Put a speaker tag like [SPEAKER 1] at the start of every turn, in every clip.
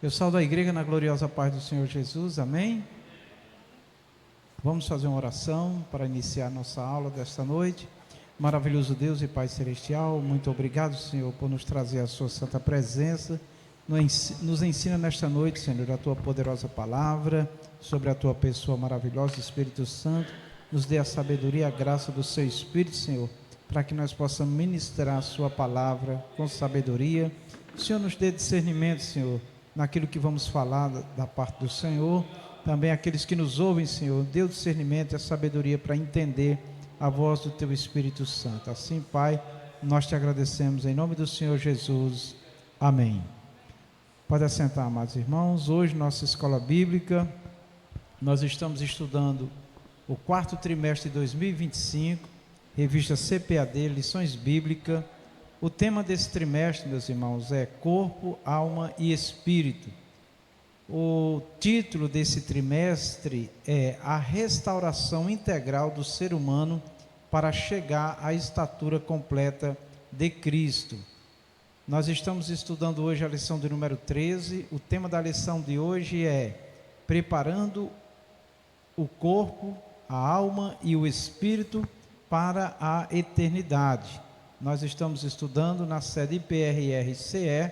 [SPEAKER 1] Eu saúdo a igreja na gloriosa paz do Senhor Jesus, amém? Vamos fazer uma oração para iniciar nossa aula desta noite. Maravilhoso Deus e Pai Celestial, muito obrigado, Senhor, por nos trazer a sua santa presença. Nos ensina nesta noite, Senhor, a tua poderosa palavra, sobre a tua pessoa maravilhosa, Espírito Santo. Nos dê a sabedoria e a graça do seu Espírito, Senhor, para que nós possamos ministrar a sua palavra com sabedoria. O Senhor nos dê discernimento, Senhor, naquilo que vamos falar da parte do Senhor. Também aqueles que nos ouvem, Senhor, dê o discernimento e a sabedoria para entender a voz do teu Espírito Santo. Assim, Pai, nós te agradecemos em nome do Senhor Jesus. Amém. Pode assentar, amados irmãos. Hoje, nossa escola bíblica, nós estamos estudando o quarto trimestre de 2025, revista CPAD, lições bíblicas. O tema desse trimestre, meus irmãos, é Corpo, Alma e Espírito. O título desse trimestre é A Restauração Integral do Ser Humano para chegar à estatura completa de Cristo. Nós estamos estudando hoje a lição de número 13. O tema da lição de hoje é Preparando o Corpo, a Alma e o Espírito para a Eternidade. Nós estamos estudando na sede IPRR-CE,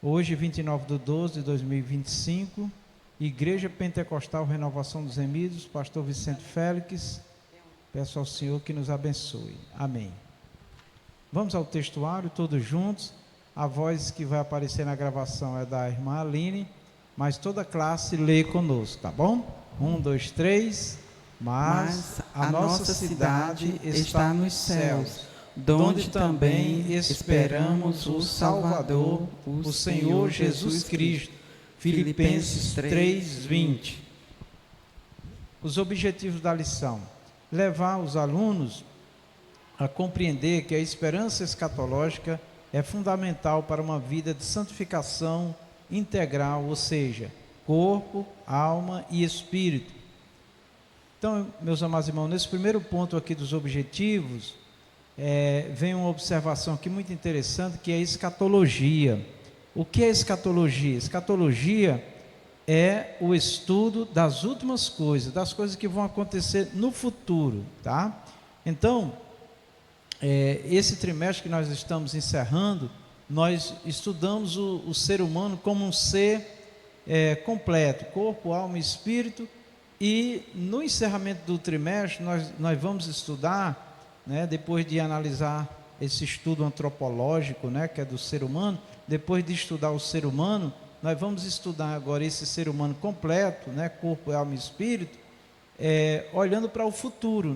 [SPEAKER 1] hoje 29/12/2025, Igreja Pentecostal Renovação dos Remidos, pastor Vicente Félix. Peço ao Senhor que nos abençoe. Amém. Vamos ao textuário, todos juntos. A voz que vai aparecer na gravação é da irmã Aline, mas toda a classe lê conosco, tá bom? 1, 2, 3. Mas a nossa cidade está nos céus, donde também esperamos o Salvador, o Senhor Jesus Cristo. Filipenses 3:20. Os objetivos da lição: levar os alunos a compreender que a esperança escatológica é fundamental para uma vida de santificação integral, ou seja, corpo, alma e espírito. Então, meus amados irmãos, nesse primeiro ponto aqui dos objetivos, vem uma observação aqui muito interessante, que é a escatologia. O que é escatologia? Escatologia é o estudo das últimas coisas, das coisas que vão acontecer no futuro, tá? Então, esse trimestre que nós estamos encerrando, nós estudamos o ser humano como um ser completo, corpo, alma e espírito, e no encerramento do trimestre nós vamos estudar, depois de analisar esse estudo antropológico, que é do ser humano, depois de estudar o ser humano, nós vamos estudar agora esse ser humano completo, corpo, alma e espírito, olhando para o futuro,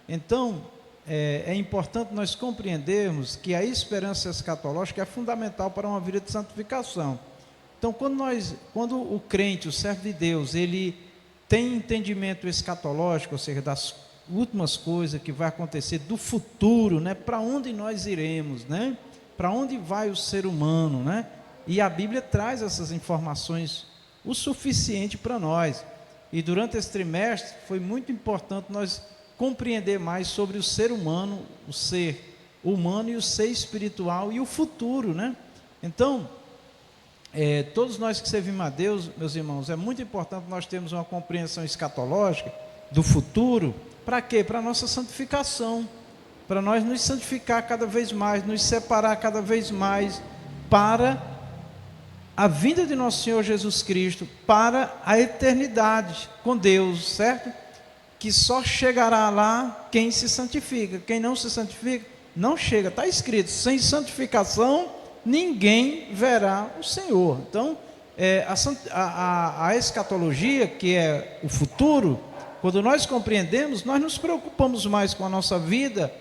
[SPEAKER 1] Então, é importante nós compreendermos que a esperança escatológica é fundamental para uma vida de santificação. Então, quando o crente, o servo de Deus, ele tem entendimento escatológico, ou seja, das últimas coisas que vai acontecer do futuro, para onde nós iremos, para onde vai o ser humano, e a Bíblia traz essas informações o suficiente para nós. E durante esse trimestre foi muito importante nós compreender mais sobre o ser humano, o ser humano e o ser espiritual e o futuro, Então, todos nós que servimos a Deus, meus irmãos, é muito importante nós termos uma compreensão escatológica do futuro. Para quê? Para a nossa santificação, para nós nos santificar cada vez mais, nos separar cada vez mais para a vinda de nosso Senhor Jesus Cristo, para a eternidade com Deus, certo? Que só chegará lá quem se santifica. Quem não se santifica, não chega. Está escrito, sem santificação ninguém verá o Senhor. Então, a escatologia, que é o futuro, quando nós compreendemos, nós nos preocupamos mais com a nossa vida,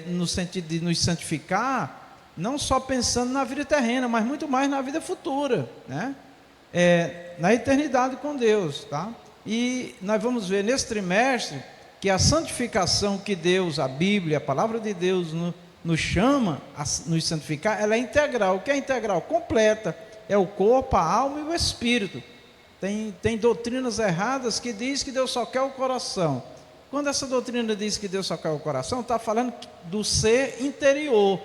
[SPEAKER 1] no sentido de nos santificar, não só pensando na vida terrena, mas muito mais na vida futura, na eternidade com Deus, tá? E nós vamos ver nesse trimestre que a santificação que Deus, a Bíblia, a palavra de Deus nos chama a nos santificar, ela é integral. O que é integral? Completa. É o corpo, a alma e o espírito. Tem doutrinas erradas que diz que Deus só quer o coração. Quando essa doutrina diz que Deus só quer o coração, está falando do ser interior.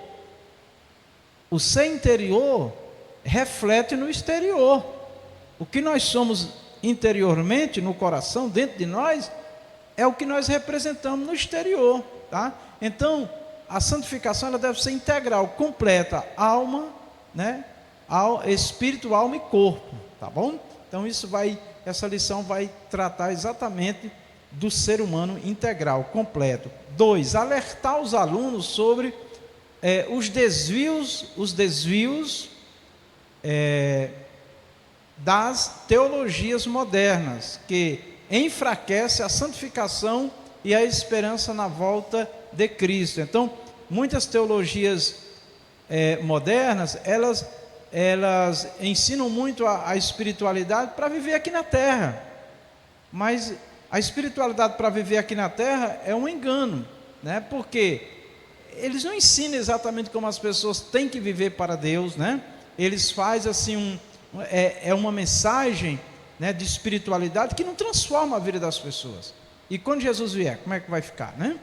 [SPEAKER 1] O ser interior reflete no exterior. O que nós somos interiormente, no coração, dentro de nós, é o que nós representamos no exterior, tá? Então, a santificação ela deve ser integral, completa, alma, né? Espírito, alma e corpo, tá bom? Então essa lição vai tratar exatamente do ser humano integral, completo. 2, alertar os alunos sobre os desvios das teologias modernas, que enfraquece a santificação e a esperança na volta de Cristo. Então, muitas teologias modernas, elas ensinam muito a espiritualidade para viver aqui na terra, mas a espiritualidade para viver aqui na terra é um engano, né? Porque eles não ensinam exatamente como as pessoas têm que viver para Deus, né? Eles fazem assim uma mensagem, né, de espiritualidade que não transforma a vida das pessoas. E quando Jesus vier, como é que vai ficar, né?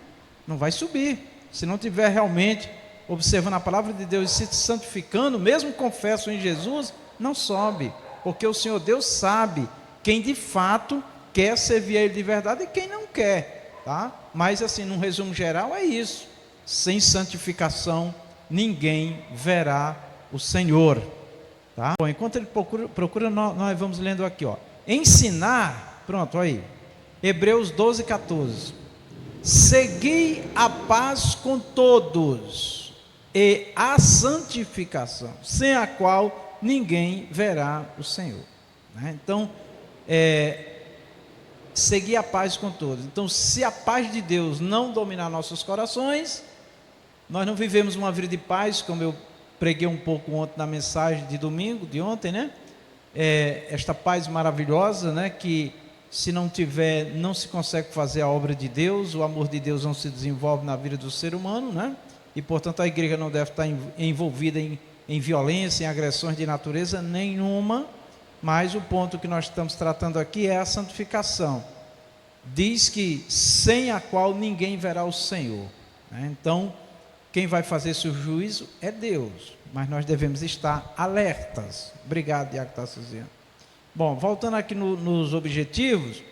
[SPEAKER 1] Não vai subir, se não tiver realmente observando a palavra de Deus e se santificando, mesmo confesso em Jesus, não sobe, porque o Senhor Deus sabe quem de fato quer servir a Ele de verdade e quem não quer, tá? Mas assim, num resumo geral é isso: sem santificação ninguém verá o Senhor, tá? Bom, enquanto ele procura nós vamos lendo aqui, ó. Ensinar, pronto, aí, Hebreus 12, 14. Segui a paz com todos e a santificação, sem a qual ninguém verá o Senhor, né? Então, seguir a paz com todos. Então, se a paz de Deus não dominar nossos corações, nós não vivemos uma vida de paz, como eu preguei um pouco ontem na mensagem de domingo, de ontem, né? Esta paz maravilhosa, né? Que se não tiver, não se consegue fazer a obra de Deus, o amor de Deus não se desenvolve na vida do ser humano, né? E portanto a igreja não deve estar envolvida em violência, em agressões de natureza nenhuma. Mas o ponto que nós estamos tratando aqui é a santificação. Diz que sem a qual ninguém verá o Senhor, né? Então, quem vai fazer esse juízo é Deus, mas nós devemos estar alertas. Obrigado, Diaco Tarcísio. Bom, voltando aqui nos objetivos,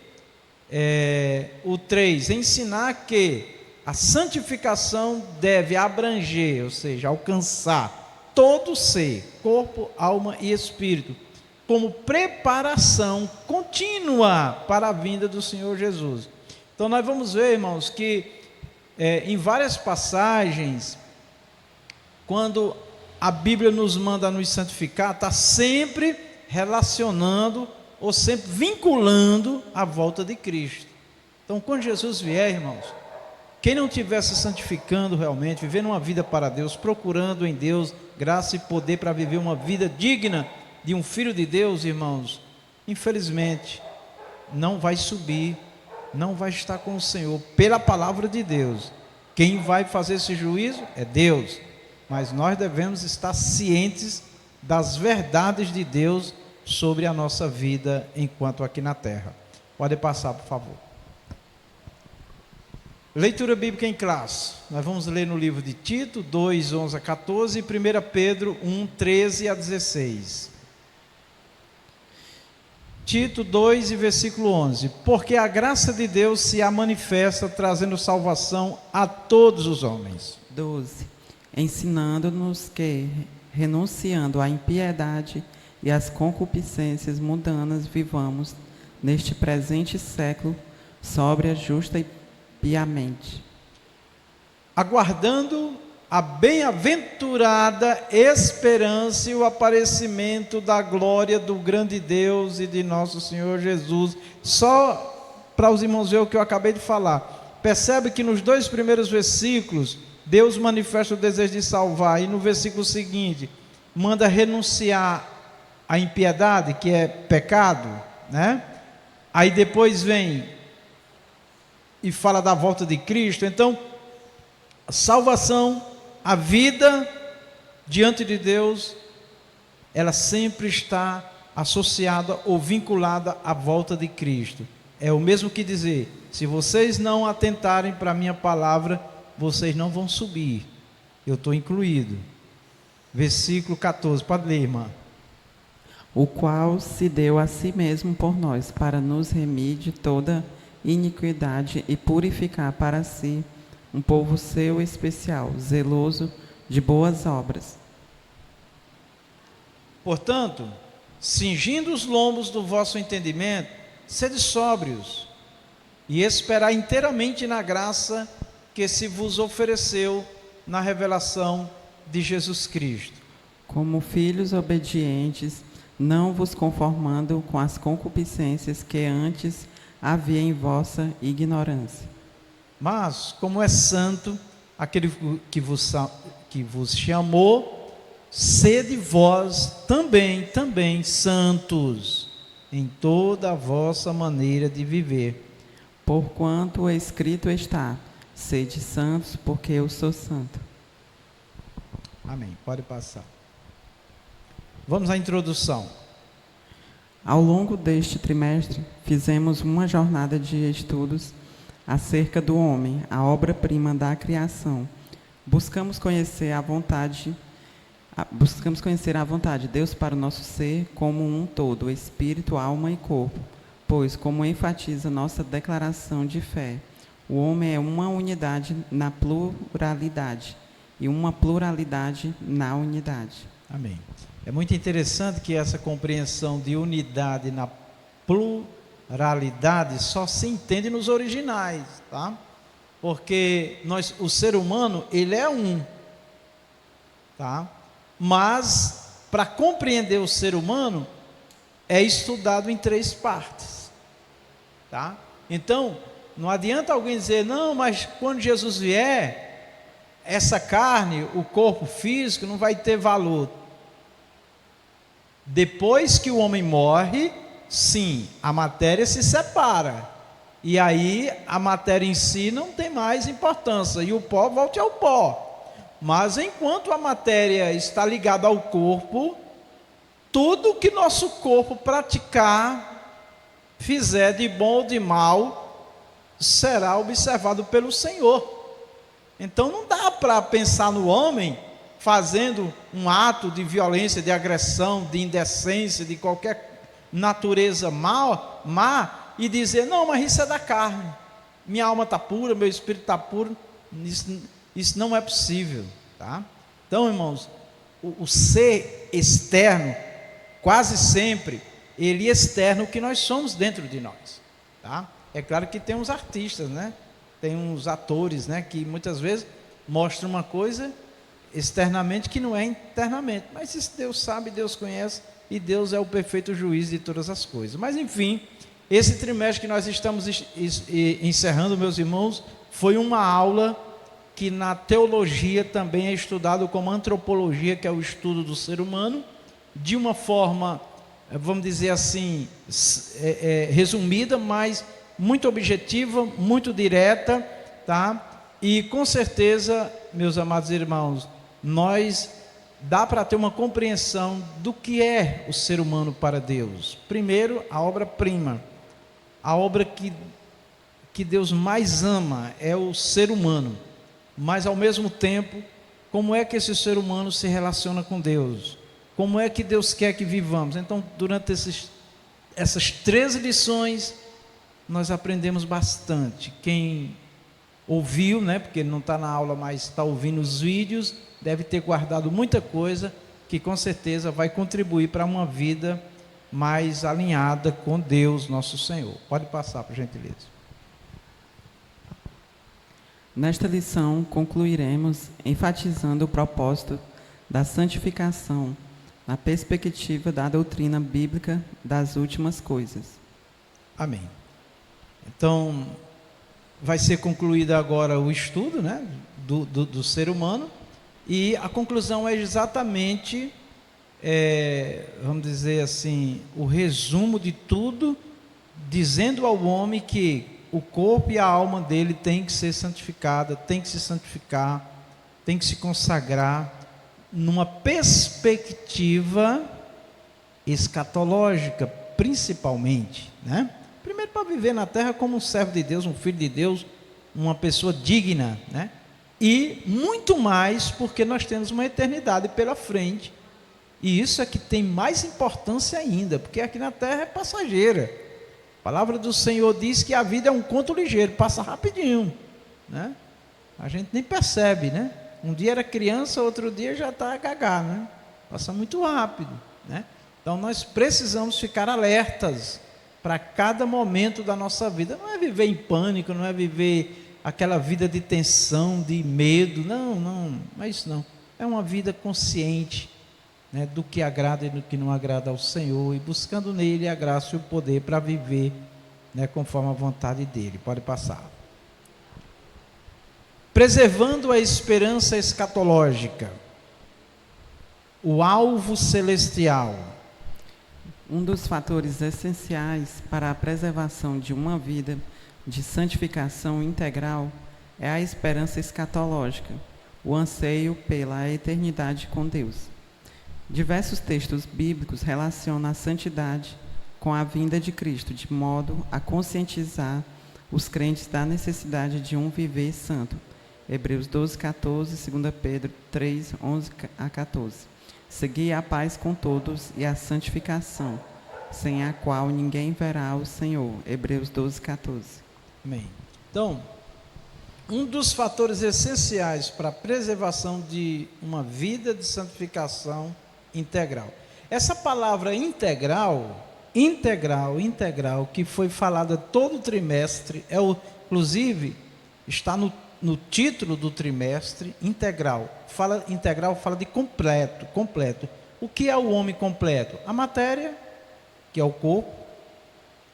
[SPEAKER 1] o 3, ensinar que a santificação deve abranger, ou seja, alcançar todo ser, corpo, alma e espírito, como preparação contínua para a vinda do Senhor Jesus. Então nós vamos ver, irmãos, que em várias passagens, quando a Bíblia nos manda nos santificar, está sempre relacionando ou sempre vinculando a volta de Cristo. Então, quando Jesus vier, irmãos, quem não estiver se santificando realmente, vivendo uma vida para Deus, procurando em Deus graça e poder para viver uma vida digna de um filho de Deus, irmãos, infelizmente, não vai subir, não vai estar com o Senhor, pela palavra de Deus. Quem vai fazer esse juízo é Deus, mas nós devemos estar cientes das verdades de Deus sobre a nossa vida enquanto aqui na terra. Pode passar, por favor. Leitura bíblica em classe. Nós vamos ler no livro de Tito 2, 11 a 14 e 1 Pedro 1, 13 a 16. Tito 2 e versículo 11. Porque a graça de Deus se manifesta trazendo salvação a todos os homens.
[SPEAKER 2] 12. Ensinando-nos que, renunciando à impiedade e às concupiscências mundanas, vivamos neste presente século sóbria, justa e piamente,
[SPEAKER 1] aguardando a bem-aventurada esperança e o aparecimento da glória do grande Deus e de nosso Senhor Jesus. Só para os irmãos ver o que eu acabei de falar, percebe que nos 2 primeiros versículos Deus manifesta o desejo de salvar, e no versículo seguinte manda renunciar à impiedade, que é pecado, né? Aí depois vem e fala da volta de Cristo. Então, a salvação, a vida diante de Deus, ela sempre está associada ou vinculada à volta de Cristo. É o mesmo que dizer: se vocês não atentarem para a minha palavra, vocês não vão subir. Eu estou incluído. Versículo 14, pode ler, irmã.
[SPEAKER 2] o qual se deu a si mesmo por nós, para nos remir de toda iniquidade e purificar para si um povo seu especial, zeloso de boas obras.
[SPEAKER 1] Portanto, cingindo os lombos do vosso entendimento, sede sóbrios, e esperar inteiramente na graça que se vos ofereceu na revelação de Jesus Cristo.
[SPEAKER 2] Como filhos obedientes, não vos conformando com as concupiscências que antes havia em vossa ignorância.
[SPEAKER 1] Mas, como é santo aquele que vos chamou, sede vós também santos em toda a vossa maneira de viver.
[SPEAKER 2] Porquanto escrito está: sede santos, porque eu sou santo.
[SPEAKER 1] Amém. Pode passar. Vamos à introdução.
[SPEAKER 2] Ao longo deste trimestre, fizemos uma jornada de estudos acerca do homem, a obra-prima da criação. Buscamos conhecer a vontade de Deus para o nosso ser como um todo, espírito, alma e corpo, pois, como enfatiza nossa declaração de fé, o homem é uma unidade na pluralidade e uma pluralidade na unidade.
[SPEAKER 1] Amém. É muito interessante que essa compreensão de unidade na pluralidade só se entende nos originais, tá? Porque o ser humano, ele é um, tá? Mas, para compreender o ser humano, é estudado em 3 partes, tá? Então, não adianta alguém dizer, não, mas quando Jesus vier, essa carne, o corpo físico, não vai ter valor. Depois que o homem morre, sim, a matéria se separa. E aí a matéria em si não tem mais importância. E o pó volta ao pó. Mas enquanto a matéria está ligada ao corpo, tudo que nosso corpo praticar, fizer de bom ou de mal, será observado pelo Senhor. Então não dá para pensar no homem fazendo um ato de violência, de agressão, de indecência, de qualquer natureza má, e dizer, não, mas isso é da carne, minha alma está pura, meu espírito está puro. Isso não é possível, tá? Então, irmãos, o ser externo, quase sempre, ele externa o que nós somos dentro de nós, tá? É claro que tem uns artistas, né? Tem uns atores, né? Que muitas vezes mostram uma coisa externamente que não é internamente, mas isso Deus sabe, Deus conhece, e Deus é o perfeito juiz de todas as coisas. Mas enfim, esse trimestre que nós estamos encerrando, meus irmãos, foi uma aula que na teologia também é estudado como antropologia, que é o estudo do ser humano, de uma forma, vamos dizer assim, resumida, mas muito objetiva, muito direta, tá? E com certeza, meus amados irmãos, dá para ter uma compreensão do que é o ser humano para Deus. Primeiro, a obra-prima, a obra que Deus mais ama é o ser humano, mas ao mesmo tempo, como é que esse ser humano se relaciona com Deus? Como é que Deus quer que vivamos? Então, durante essas 13 lições, nós aprendemos bastante. Quem ouviu, né, porque não está na aula, mas está ouvindo os vídeos, deve ter guardado muita coisa que com certeza vai contribuir para uma vida mais alinhada com Deus, nosso Senhor. Pode passar, por gentileza.
[SPEAKER 2] Nesta lição, concluiremos enfatizando o propósito da santificação na perspectiva da doutrina bíblica das últimas coisas.
[SPEAKER 1] Amém. Então, vai ser concluído agora o estudo, né, do ser humano, e a conclusão é exatamente, vamos dizer assim, o resumo de tudo, dizendo ao homem que o corpo e a alma dele tem que ser santificada, tem que se santificar, tem que se consagrar, numa perspectiva escatológica, principalmente, né? Primeiro, para viver na terra como um servo de Deus, um filho de Deus, uma pessoa digna, né? E muito mais porque nós temos uma eternidade pela frente, E isso é que tem mais importância ainda, porque aqui na terra é passageira. A palavra do Senhor diz que a vida é um conto ligeiro, passa rapidinho, né? A gente nem percebe, né? Um dia era criança, outro dia já está gagá, né? Passa muito rápido, né? Então nós precisamos ficar alertas para cada momento da nossa vida. Não é viver em pânico, não é viver aquela vida de tensão, de medo, não é isso não. É uma vida consciente, né, do que agrada e do que não agrada ao Senhor, e buscando nele a graça e o poder para viver, né, conforme a vontade dele. Pode passar. Preservando a esperança escatológica, o alvo celestial.
[SPEAKER 2] Um dos fatores essenciais para a preservação de uma vida de santificação integral é a esperança escatológica, o anseio pela eternidade com Deus. Diversos textos bíblicos relacionam a santidade com a vinda de Cristo, de modo a conscientizar os crentes da necessidade de um viver santo. Hebreus 12, 14, 2 Pedro 3, 11 a 14. Segui a paz com todos e a santificação, sem a qual ninguém verá o Senhor. Hebreus 12, 14.
[SPEAKER 1] Amém. Então, um dos fatores essenciais para a preservação de uma vida de santificação integral. Essa palavra integral, que foi falada todo o trimestre, inclusive está no título do trimestre, integral. Integral fala de completo. O que é o homem completo? A matéria, que é o corpo,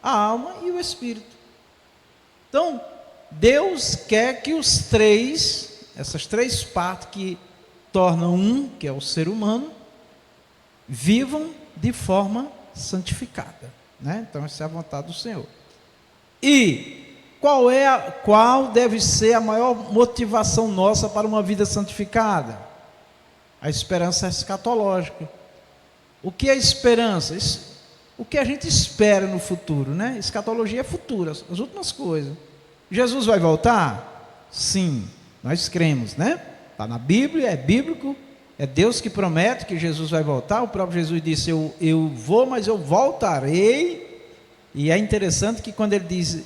[SPEAKER 1] a alma e o espírito. Então, Deus quer que essas três partes que tornam um, que é o ser humano, vivam de forma santificada, né? Então essa é a vontade do Senhor. E qual deve ser a maior motivação nossa para uma vida santificada? A esperança escatológica. O que é esperança? O que a gente espera no futuro, né? Escatologia é futuro, as últimas coisas. Jesus vai voltar? Sim, nós cremos, né? Está na Bíblia, é bíblico. É Deus que promete que Jesus vai voltar. O próprio Jesus disse, eu vou, mas eu voltarei. E é interessante que quando ele diz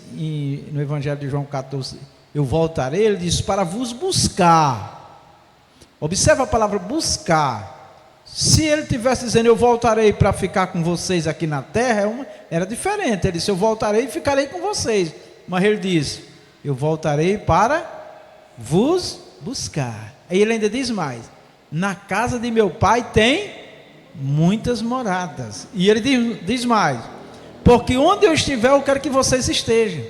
[SPEAKER 1] no Evangelho de João 14, eu voltarei, ele diz, para vos buscar. Observa a palavra buscar. Se ele tivesse dizendo, eu voltarei para ficar com vocês aqui na terra, era diferente. Ele disse, eu voltarei e ficarei com vocês. Mas ele diz, eu voltarei para vos buscar. Aí ele ainda diz mais, na casa de meu pai tem muitas moradas. E ele diz mais, porque onde eu estiver eu quero que vocês estejam,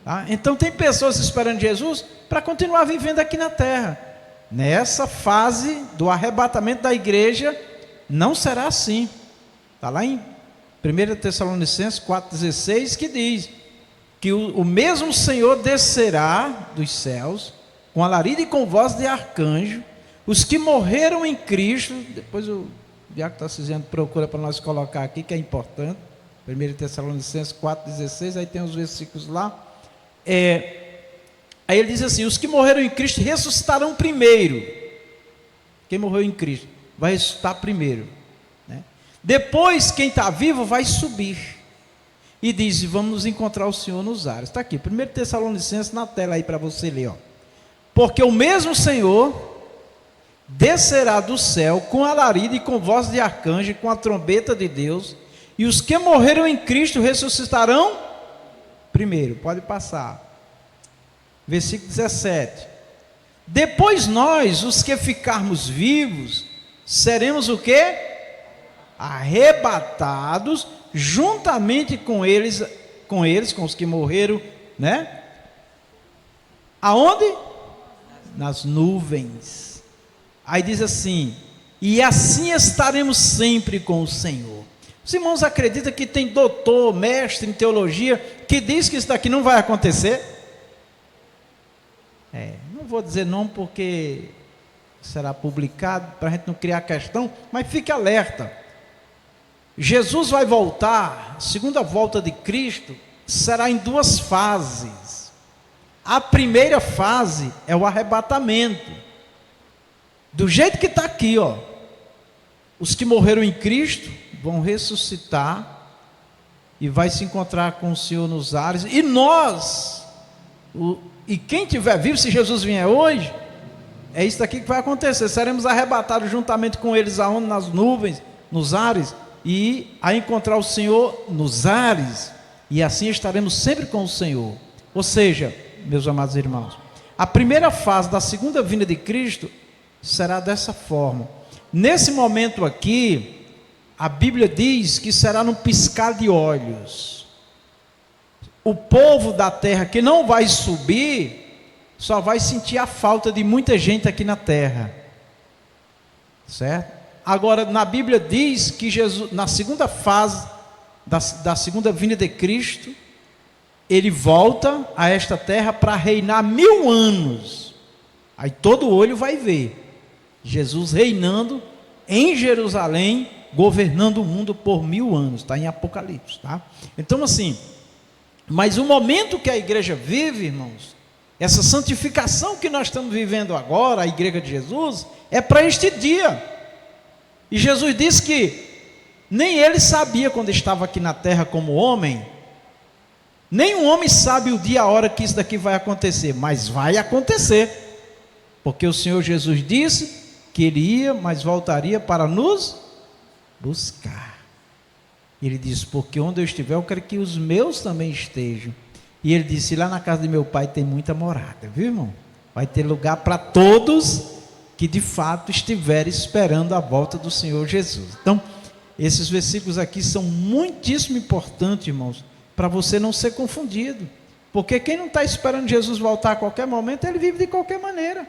[SPEAKER 1] tá? Então tem pessoas esperando Jesus para continuar vivendo aqui na terra. Nessa fase do arrebatamento da igreja não será assim. Está lá em 1 Tessalonicenses 4,16 que diz que o mesmo Senhor descerá dos céus com alarido e com voz de arcanjo. Os que morreram em Cristo, depois o Diácono está dizendo, procura para nós colocar aqui, que é importante, 1 Tessalonicenses 4,16, aí tem os versículos lá. Aí ele diz assim, os que morreram em Cristo ressuscitarão primeiro. Quem morreu em Cristo vai ressuscitar primeiro, né? Depois, quem está vivo vai subir. E diz, vamos nos encontrar o Senhor nos ares. Está aqui, 1 Tessalonicenses na tela aí para você ler, ó. Porque o mesmo Senhor descerá do céu com alarido e com voz de arcanjo e com a trombeta de Deus, e os que morreram em Cristo ressuscitarão primeiro. Pode passar. Versículo 17. Depois nós, os que ficarmos vivos, seremos o quê? Arrebatados juntamente com os que morreram, né? Aonde? Nas nuvens. Aí diz assim, e assim estaremos sempre com o Senhor. Os irmãos acreditam que tem doutor, mestre em teologia, que diz que isso daqui não vai acontecer? Não vou dizer não porque será publicado, para a gente não criar questão, mas fique alerta. Jesus vai voltar, a segunda volta de Cristo, será em duas fases. A primeira fase é o arrebatamento. Do jeito que está aqui, ó. os que morreram em Cristo vão ressuscitar e vai se encontrar com o Senhor nos ares, e nós, e quem tiver vivo, se Jesus vier hoje, é isso daqui que vai acontecer, seremos arrebatados juntamente com eles aonde? Nas nuvens, nos ares, e a encontrar o Senhor nos ares, e assim estaremos sempre com o Senhor. Ou seja, meus amados irmãos, a primeira fase da segunda vinda de Cristo será dessa forma. Nesse momento aqui, a Bíblia diz que será num piscar de olhos. O povo da terra que não vai subir, só vai sentir a falta de muita gente aqui na terra, certo? Agora, na Bíblia diz que Jesus, na segunda fase da segunda vinda de Cristo, ele volta a esta terra para reinar 1000 anos. Aí todo olho vai ver Jesus reinando em Jerusalém, governando o mundo por 1000 anos, está em Apocalipse, tá? Então assim, mas o momento que a igreja vive, irmãos, essa santificação que nós estamos vivendo agora, a igreja de Jesus, é para este dia. E Jesus disse que nem ele sabia quando estava aqui na terra como homem, nenhum homem sabe o dia e a hora que isso daqui vai acontecer, mas vai acontecer, porque o Senhor Jesus disse que ele ia, mas voltaria para nos buscar. Ele disse, porque onde eu estiver, eu quero que os meus também estejam. E ele disse, lá na casa de meu pai tem muita morada, viu, irmão? Vai ter lugar para todos que de fato estiverem esperando a volta do Senhor Jesus. Então, esses versículos aqui são muitíssimo importantes, irmãos, para você não ser confundido. Porque quem não está esperando Jesus voltar a qualquer momento, ele vive de qualquer maneira.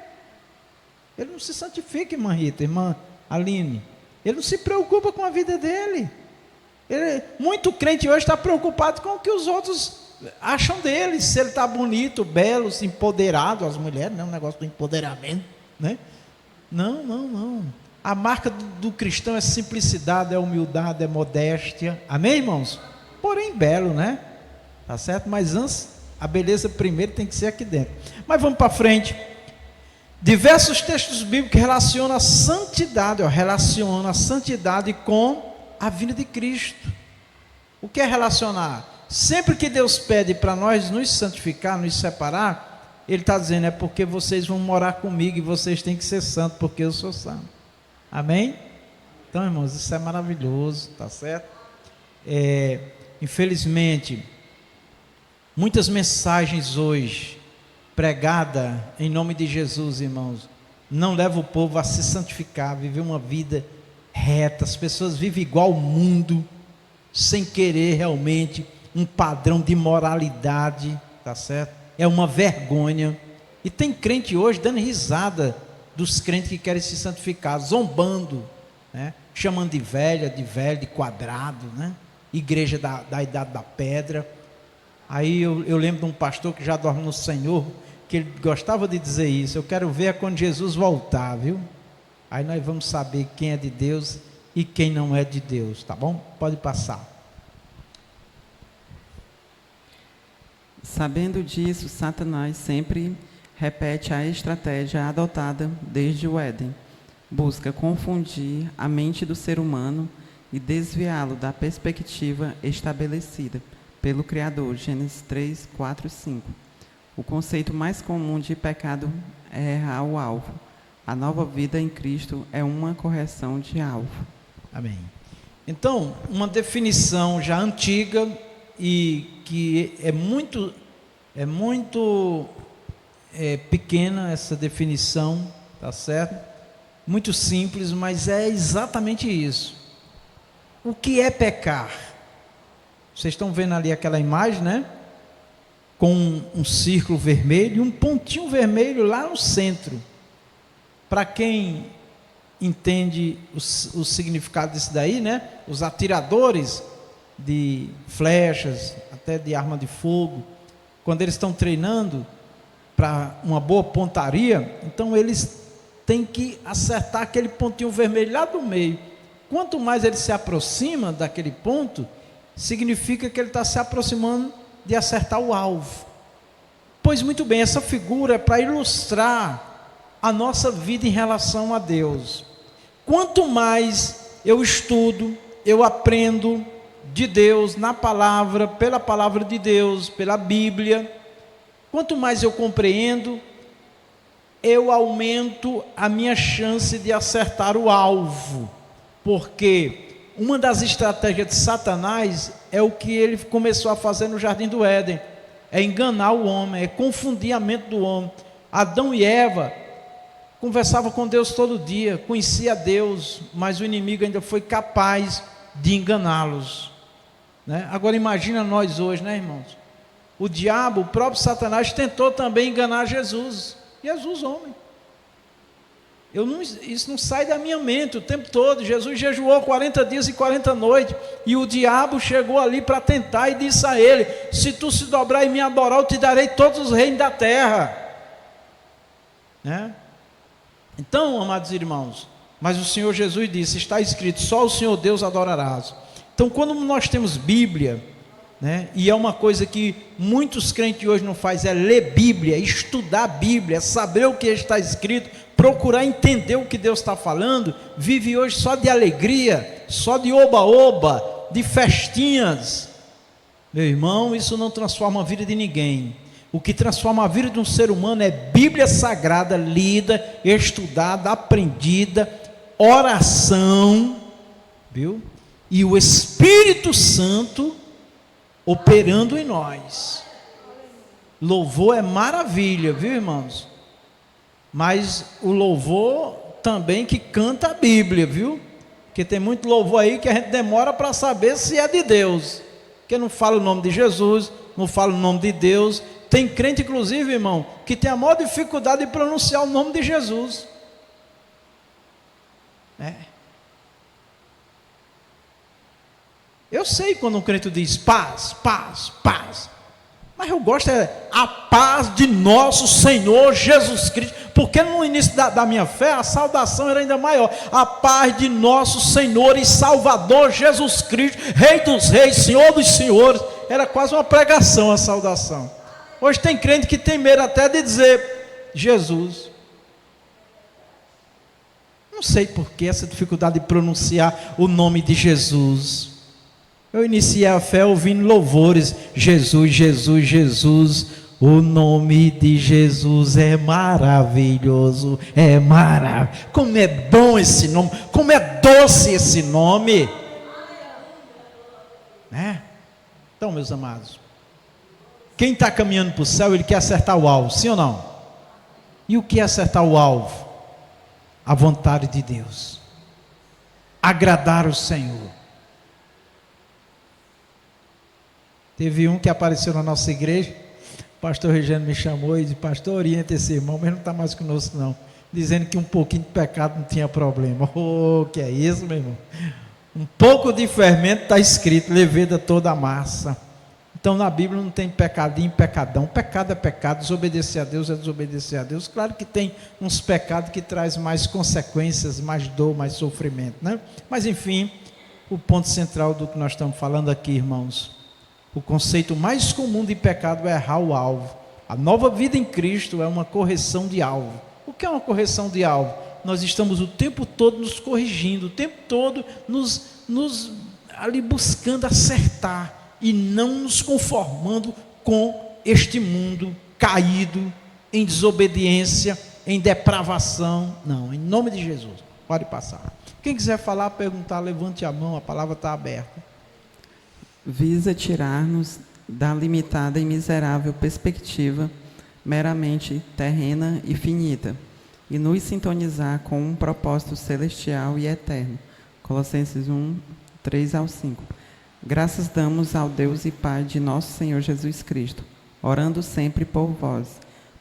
[SPEAKER 1] Ele não se santifica, irmã Rita, irmã Aline. Ele não se preocupa com a vida dele. Muito crente hoje está preocupado com o que os outros acham dele, se ele está bonito, belo, empoderado, as mulheres, não é um negócio do empoderamento, né? Não. A marca do cristão é simplicidade, é humildade, é modéstia, amém, irmãos? Porém belo, né? Tá certo? Mas antes, a beleza primeiro tem que ser aqui dentro. Mas vamos para frente. Diversos textos bíblicos relacionam a santidade, relacionam a santidade com a vinda de Cristo. O que é relacionar? Sempre que Deus pede para nós nos santificar, nos separar, Ele está dizendo, é porque vocês vão morar comigo e vocês têm que ser santos, porque eu sou santo. Amém? Então, irmãos, isso é maravilhoso, tá certo? Infelizmente, muitas mensagens hoje, pregadas em nome de Jesus, irmãos, não levam o povo a se santificar, a viver uma vida reta. As pessoas vivem igual ao mundo, sem querer realmente um padrão de moralidade, tá certo? É uma vergonha. E tem crente hoje dando risada dos crentes que querem se santificar, zombando, né? Chamando de velha, de velho, de quadrado, né? Igreja da idade da pedra. Aí eu lembro de um pastor que já dorme no Senhor, que ele gostava de dizer isso, eu quero ver quando Jesus voltar, viu? Aí nós vamos saber quem é de Deus e quem não é de Deus, tá bom? Pode passar.
[SPEAKER 2] Sabendo disso, Satanás sempre repete a estratégia adotada desde o Éden. Busca confundir a mente do ser humano e desviá-lo da perspectiva estabelecida pelo Criador, Gênesis 3, 4 e 5. O conceito mais comum de pecado é errar o alvo. A nova vida em Cristo é uma correção de alvo.
[SPEAKER 1] Amém. Então, uma definição já antiga e que é muito pequena essa definição, tá certo? Muito simples, mas é exatamente isso. O que é pecar? Vocês estão vendo ali aquela imagem, né? Com um círculo vermelho e um pontinho vermelho lá no centro. Para quem entende o significado disso daí, né? Os atiradores de flechas, até de arma de fogo, quando eles estão treinando para uma boa pontaria, então eles têm que acertar aquele pontinho vermelho lá do meio. Quanto mais ele se aproxima daquele ponto, significa que ele está se aproximando de acertar o alvo. Pois muito bem, essa figura é para ilustrar a nossa vida em relação a Deus. Quanto mais eu estudo, eu aprendo de Deus, na palavra, pela palavra de Deus, pela Bíblia, quanto mais eu compreendo, eu aumento a minha chance de acertar o alvo, porque uma das estratégias de Satanás é o que ele começou a fazer no Jardim do Éden, é enganar o homem, é confundir a mente do homem. Adão e Eva conversavam com Deus todo dia, conhecia Deus, mas o inimigo ainda foi capaz de enganá-los, né? Agora imagina nós hoje, né, irmãos? O diabo, o próprio Satanás, tentou também enganar Jesus, homem. Isso não sai da minha mente o tempo todo. Jesus jejuou 40 dias e 40 noites, e o diabo chegou ali para tentar e disse a ele: se tu se dobrar e me adorar, eu te darei todos os reinos da terra, né? Então, amados irmãos, mas o Senhor Jesus disse, está escrito, só o Senhor Deus adorarás. Então, quando nós temos Bíblia, né, e é uma coisa que muitos crentes hoje não fazem, é ler Bíblia, estudar a Bíblia, saber o que está escrito, procurar entender o que Deus está falando, vive hoje só de alegria, só de oba-oba, de festinhas. Meu irmão, isso não transforma a vida de ninguém. O que transforma a vida de um ser humano é Bíblia Sagrada, lida, estudada, aprendida, oração, viu? E o Espírito Santo operando em nós. Louvor é maravilha, viu, irmãos? Mas o louvor também que canta a Bíblia, viu? Porque tem muito louvor aí que a gente demora para saber se é de Deus, porque não fala o nome de Jesus, não fala o nome de Deus. Tem crente, inclusive, irmão, que tem a maior dificuldade de pronunciar o nome de Jesus. Eu sei quando um crente diz paz, paz, paz, mas eu gosto a paz de nosso Senhor Jesus Cristo, porque no início da minha fé a saudação era ainda maior. A paz de nosso Senhor e Salvador Jesus Cristo, Rei dos reis, Senhor dos senhores. Era quase uma pregação a saudação. Hoje tem crente que tem medo até de dizer Jesus. Não sei por que essa dificuldade de pronunciar o nome de Jesus. Eu iniciei a fé ouvindo louvores, Jesus, Jesus, Jesus. O nome de Jesus é maravilhoso, é maravilhoso. Como é bom esse nome, como é doce esse nome, né? Então, meus amados, quem está caminhando para o céu, ele quer acertar o alvo, sim ou não? E o que é acertar o alvo? A vontade de Deus, agradar o Senhor. Teve um que apareceu na nossa igreja, o pastor Regino me chamou e disse: pastor, orienta esse irmão, mas não está mais conosco não, dizendo que um pouquinho de pecado não tinha problema. Oh, que é isso, meu irmão? Um pouco de fermento está escrito, leveda toda a massa. Então na Bíblia não tem pecadinho, pecadão. Pecado é pecado, desobedecer a Deus é desobedecer a Deus. Claro que tem uns pecados que traz mais consequências, mais dor, mais sofrimento, né? Mas enfim, o ponto central do que nós estamos falando aqui, irmãos, o conceito mais comum de pecado é errar o alvo. A nova vida em Cristo é uma correção de alvo. O que é uma correção de alvo? Nós estamos o tempo todo nos corrigindo, o tempo todo nos ali buscando acertar e não nos conformando com este mundo caído, em desobediência, em depravação. Não, em nome de Jesus, pode passar. Quem quiser falar, perguntar, levante a mão, a palavra está aberta.
[SPEAKER 2] Visa tirar-nos da limitada e miserável perspectiva meramente terrena e finita, e nos sintonizar com um propósito celestial e eterno. Colossenses 1, 3 ao 5. Graças damos ao Deus e Pai de nosso Senhor Jesus Cristo, orando sempre por vós,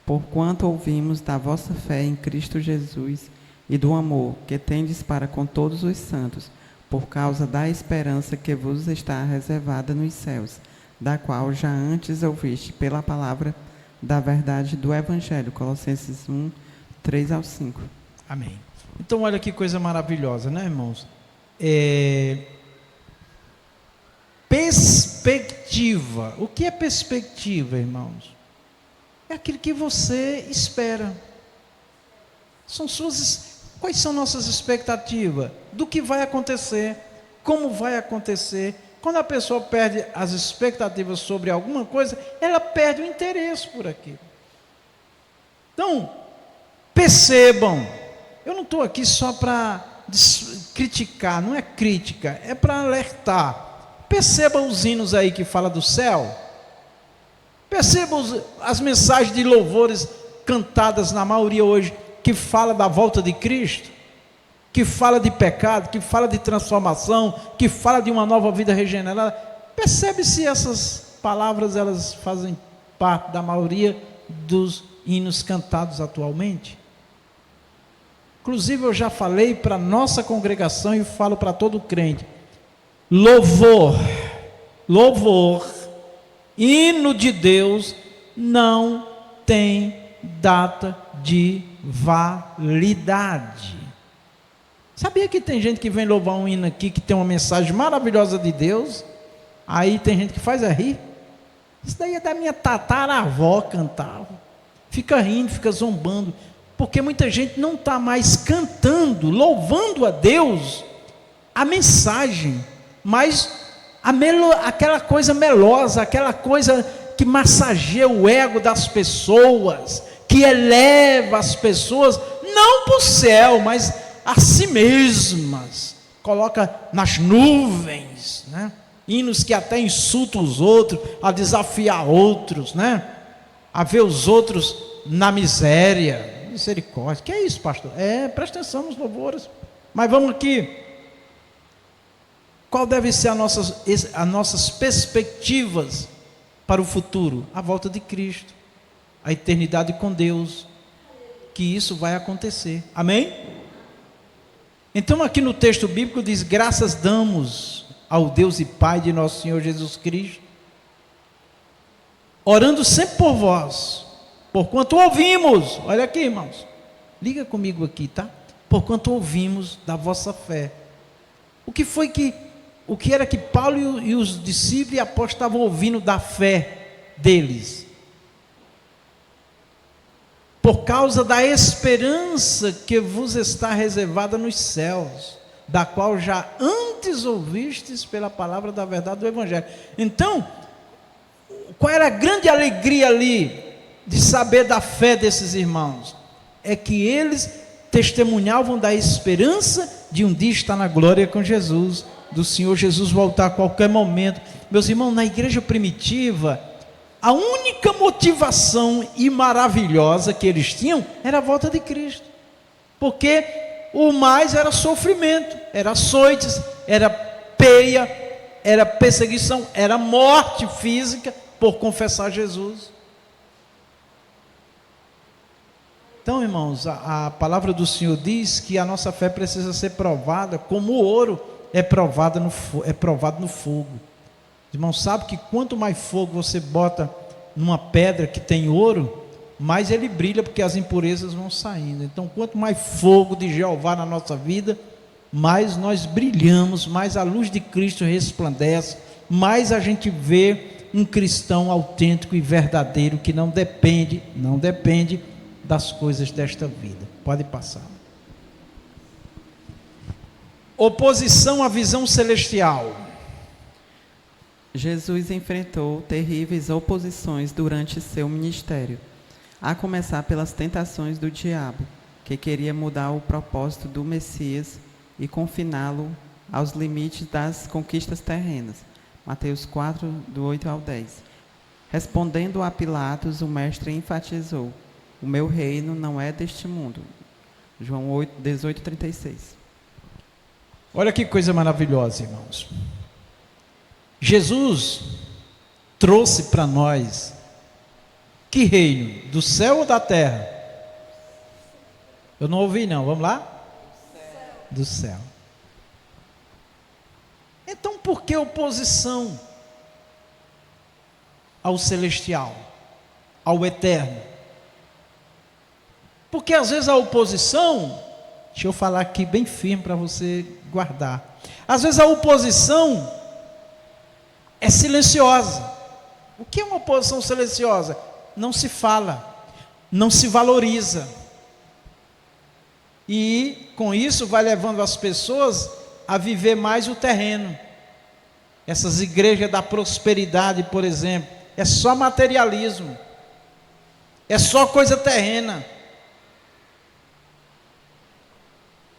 [SPEAKER 2] porquanto ouvimos da vossa fé em Cristo Jesus e do amor que tendes para com todos os santos, por causa da esperança que vos está reservada nos céus, da qual já antes ouviste pela palavra da verdade do Evangelho. Colossenses 1, 3 ao 5.
[SPEAKER 1] Amém. Então olha que coisa maravilhosa, né, irmãos? Perspectiva. O que é perspectiva, irmãos? É aquilo que você espera. São suas Quais são nossas expectativas? Do que vai acontecer? Como vai acontecer? Quando a pessoa perde as expectativas sobre alguma coisa, ela perde o interesse por aquilo. Então, percebam, eu não estou aqui só para criticar, não é crítica, é para alertar. Perceba os hinos aí que fala do céu. Perceba as mensagens de louvores cantadas na maioria hoje, que fala da volta de Cristo, que fala de pecado, que fala de transformação, que fala de uma nova vida regenerada. Percebe se essas palavras elas fazem parte da maioria dos hinos cantados atualmente? Inclusive eu já falei para a nossa congregação e falo para todo crente: louvor, hino de Deus não tem data de validade. Sabia que tem gente que vem louvar um hino aqui que tem uma mensagem maravilhosa de Deus, aí tem gente que faz rir? Isso daí é da minha tataravó cantava. Fica rindo, fica zombando, porque muita gente não está mais cantando, louvando a Deus, a mensagem, mas aquela coisa melosa, aquela coisa que massageia o ego das pessoas, que eleva as pessoas, não para o céu, mas a si mesmas, coloca nas nuvens, né? Hinos que até insultam os outros, a desafiar outros, né? A ver os outros na miséria. Misericórdia, que é isso, pastor? Presta atenção nos louvores. Mas vamos aqui. Qual deve ser as nossas perspectivas para o futuro? A volta de Cristo, a eternidade com Deus, que isso vai acontecer. Amém? Então aqui no texto bíblico diz: graças damos ao Deus e Pai de nosso Senhor Jesus Cristo, orando sempre por vós, porquanto ouvimos, olha aqui, irmãos, liga comigo aqui, tá? Porquanto ouvimos da vossa fé. O que era que Paulo e os discípulos e apóstolos estavam ouvindo da fé deles? Por causa da esperança que vos está reservada nos céus, da qual já antes ouvistes pela palavra da verdade do Evangelho. Então, qual era a grande alegria ali de saber da fé desses irmãos? É que eles testemunhavam da esperança de um dia estar na glória com Jesus, do Senhor Jesus voltar a qualquer momento. Meus irmãos, na igreja primitiva, a única motivação e maravilhosa que eles tinham era a volta de Cristo, porque o mais era sofrimento, era açoites, era peia, era perseguição, era morte física por confessar Jesus. Então, irmãos, a palavra do Senhor diz que a nossa fé precisa ser provada como o ouro é provado no fogo. Irmãos, sabe que quanto mais fogo você bota numa pedra que tem ouro, mais ele brilha, porque as impurezas vão saindo. Então, quanto mais fogo de Jeová na nossa vida, mais nós brilhamos, mais a luz de Cristo resplandece, mais a gente vê um cristão autêntico e verdadeiro, que não depende das coisas desta vida. Pode passar. Oposição à visão celestial.
[SPEAKER 2] Jesus enfrentou terríveis oposições durante seu ministério, a começar pelas tentações do diabo, que queria mudar o propósito do Messias e confiná-lo aos limites das conquistas terrenas. Mateus 4, do 8 ao 10. Respondendo a Pilatos, o mestre enfatizou: o meu reino não é deste mundo. João 8, 18, 36.
[SPEAKER 1] Olha que coisa maravilhosa, irmãos. Jesus trouxe para nós que reino? Do céu ou da terra? Eu não ouvi não, vamos lá? Do céu. Então por que oposição ao celestial, ao eterno? Porque às vezes a oposição, deixa eu falar aqui bem firme para você guardar, às vezes a oposição é silenciosa. O que é uma oposição silenciosa? Não se fala, não se valoriza. E com isso vai levando as pessoas a viver mais o terreno. Essas igrejas da prosperidade, por exemplo, é só materialismo, é só coisa terrena.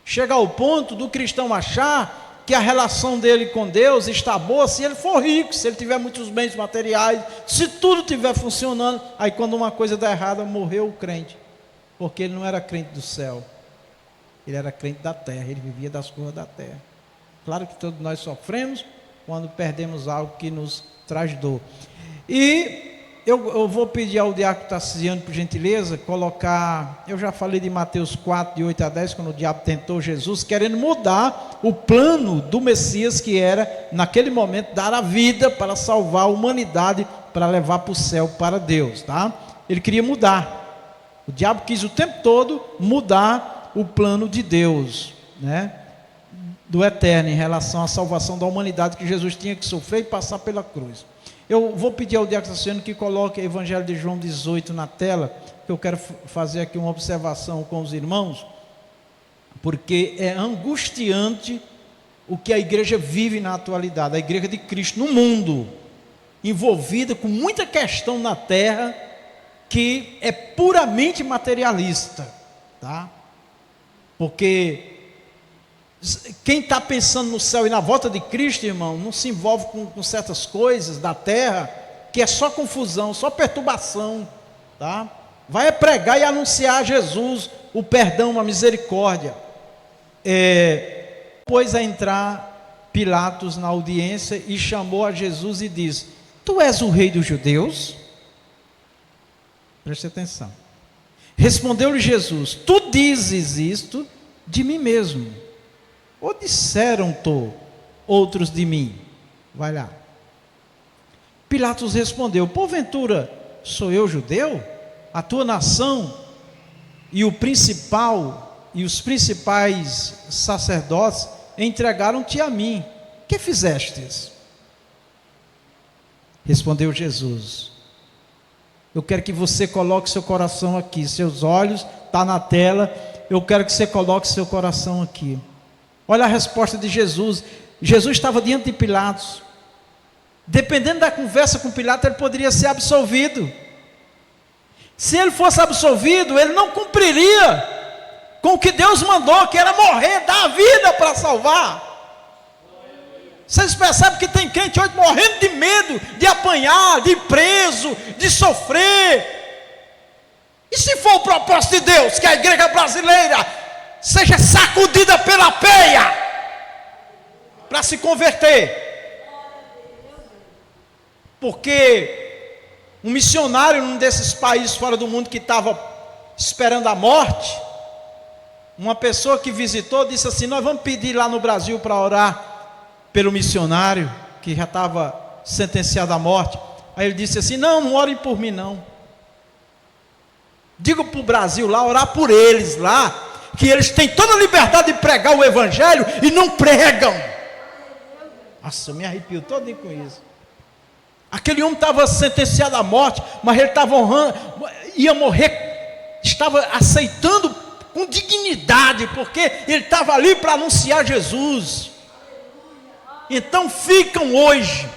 [SPEAKER 1] Chega ao ponto do cristão achar que a relação dele com Deus está boa se ele for rico, se ele tiver muitos bens materiais, se tudo estiver funcionando. Aí quando uma coisa dá errada, morreu o crente, porque ele não era crente do céu, ele era crente da terra, ele vivia das coisas da terra. Claro que todos nós sofremos quando perdemos algo que nos traz dor. E eu vou pedir ao diácono Tarcisiano, por gentileza, colocar, eu já falei de Mateus 4, de 8 a 10, quando o diabo tentou Jesus, querendo mudar o plano do Messias, que era, naquele momento, dar a vida para salvar a humanidade, para levar para o céu, para Deus, tá? Ele queria mudar. O diabo quis o tempo todo mudar o plano de Deus, né? Do eterno, em relação à salvação da humanidade, que Jesus tinha que sofrer e passar pela cruz. Eu vou pedir ao diácono Tarcisiano que coloque o Evangelho de João 18 na tela, que eu quero fazer aqui uma observação com os irmãos, porque é angustiante o que a igreja vive na atualidade, a igreja de Cristo no mundo, envolvida com muita questão na terra, que é puramente materialista, tá? Porque quem está pensando no céu e na volta de Cristo, irmão, não se envolve com certas coisas da terra, que é só confusão, só perturbação, tá? Vai pregar e anunciar a Jesus, o perdão, a misericórdia. Depois a entrar Pilatos na audiência e chamou a Jesus e disse: tu és o rei dos judeus? Preste atenção. Respondeu-lhe Jesus: tu dizes isto de mim mesmo, ou disseram-te outros de mim? Vai lá. Pilatos respondeu: porventura sou eu judeu? A tua nação e os principais sacerdotes entregaram-te a mim. Que fizestes? Respondeu Jesus: eu quero que você coloque seu coração aqui, seus olhos, está na tela, eu quero que você coloque seu coração aqui. Olha a resposta de Jesus. Jesus estava diante de Pilatos. Dependendo da conversa com Pilatos, ele poderia ser absolvido. Se ele fosse absolvido, ele não cumpriria com o que Deus mandou, que era morrer, dar a vida para salvar. Vocês percebem que tem crente hoje morrendo de medo de apanhar, de ir preso, de sofrer. E se for o propósito de Deus, que a igreja brasileira seja sacudida pela peia para se converter? Porque um missionário num desses países fora do mundo que estava esperando a morte, uma pessoa que visitou disse assim: nós vamos pedir lá no Brasil para orar pelo missionário que já estava sentenciado à morte. Aí ele disse assim: não orem por mim não, digo para o Brasil lá, orar por eles lá, que eles têm toda a liberdade de pregar o evangelho e não pregam. Nossa, eu me arrepio todo com isso. Aquele homem estava sentenciado à morte, mas ele estava honrando, ia morrer, estava aceitando com dignidade, porque ele estava ali para anunciar Jesus. Então ficam hoje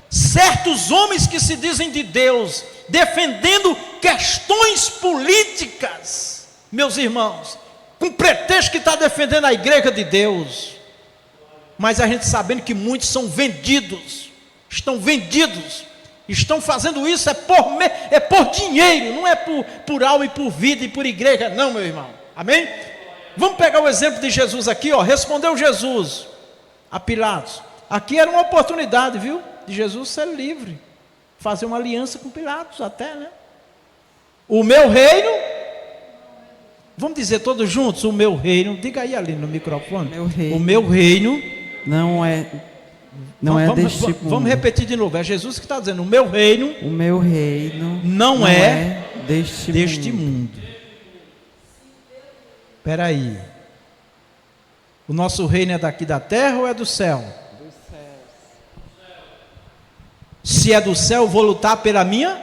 [SPEAKER 1] certos homens que se dizem de Deus, defendendo questões políticas, meus irmãos, com pretexto que está defendendo a igreja de Deus, mas a gente sabendo que muitos são vendidos, estão vendidos, estão fazendo isso é por dinheiro, não é por alma e por vida e por igreja não, meu irmão, amém? Vamos pegar o exemplo de Jesus aqui, ó. Respondeu Jesus a Pilatos. Aqui era uma oportunidade, viu, de Jesus ser livre, fazer uma aliança com Pilatos até, né? O meu reino, vamos dizer todos juntos, o meu reino, diga aí ali no microfone, o meu reino não é deste mundo. Vamos repetir de novo, é Jesus que está dizendo: o meu reino não é deste mundo. Espera aí, o nosso reino é daqui da terra ou é do céu? Se é do céu, eu vou lutar pela minha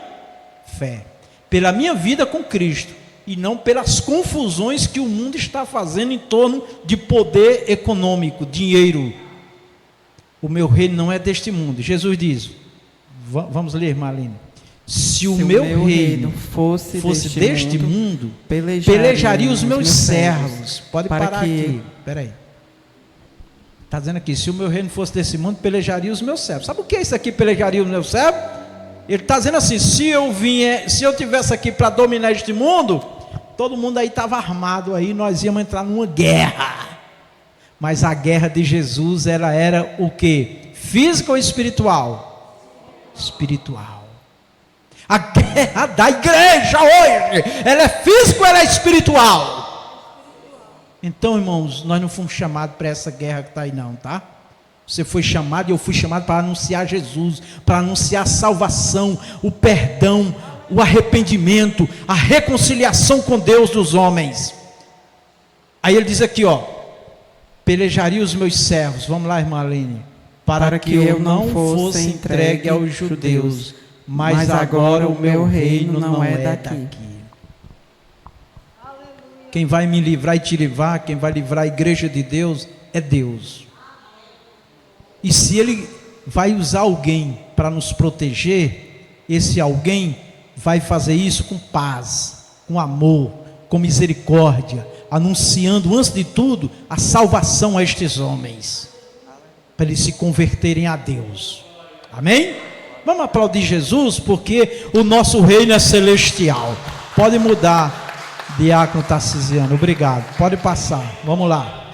[SPEAKER 1] fé, pela minha vida com Cristo. e não pelas confusões que o mundo está fazendo em torno de poder econômico, dinheiro. O meu reino não é deste mundo. Jesus diz, vamos ler, Marlene. Se o meu reino fosse deste mundo, pelejaria os meus servos. Pode parar aqui. Espera aí. Está dizendo aqui, se o meu reino fosse desse mundo, pelejaria os meus servos. Sabe o que é isso aqui, pelejaria os meus servos? Ele está dizendo assim, se eu tivesse aqui para dominar este mundo, todo mundo aí estava armado aí, nós íamos entrar numa guerra. Mas a guerra de Jesus, ela era o quê? Física ou espiritual? Espiritual. A guerra da igreja hoje, ela é física ou ela é espiritual? Então, irmãos, nós não fomos chamados para essa guerra que está aí não, tá? Você foi chamado e eu fui chamado para anunciar Jesus, para anunciar a salvação, o perdão, o arrependimento, a reconciliação com Deus dos homens. Aí ele diz aqui, ó, pelejaria os meus servos, vamos lá, irmã Aline, para que eu não fosse entregue aos judeus, mas agora o meu reino não é daqui. Quem vai me livrar e te livrar, quem vai livrar a igreja de Deus, é Deus. E se Ele vai usar alguém para nos proteger, esse alguém vai fazer isso com paz, com amor, com misericórdia, anunciando antes de tudo a salvação a estes homens, para eles se converterem a Deus. Amém? Vamos aplaudir Jesus, porque o nosso reino é celestial. Pode mudar, diácono Tarcisiano, obrigado, pode passar, vamos lá.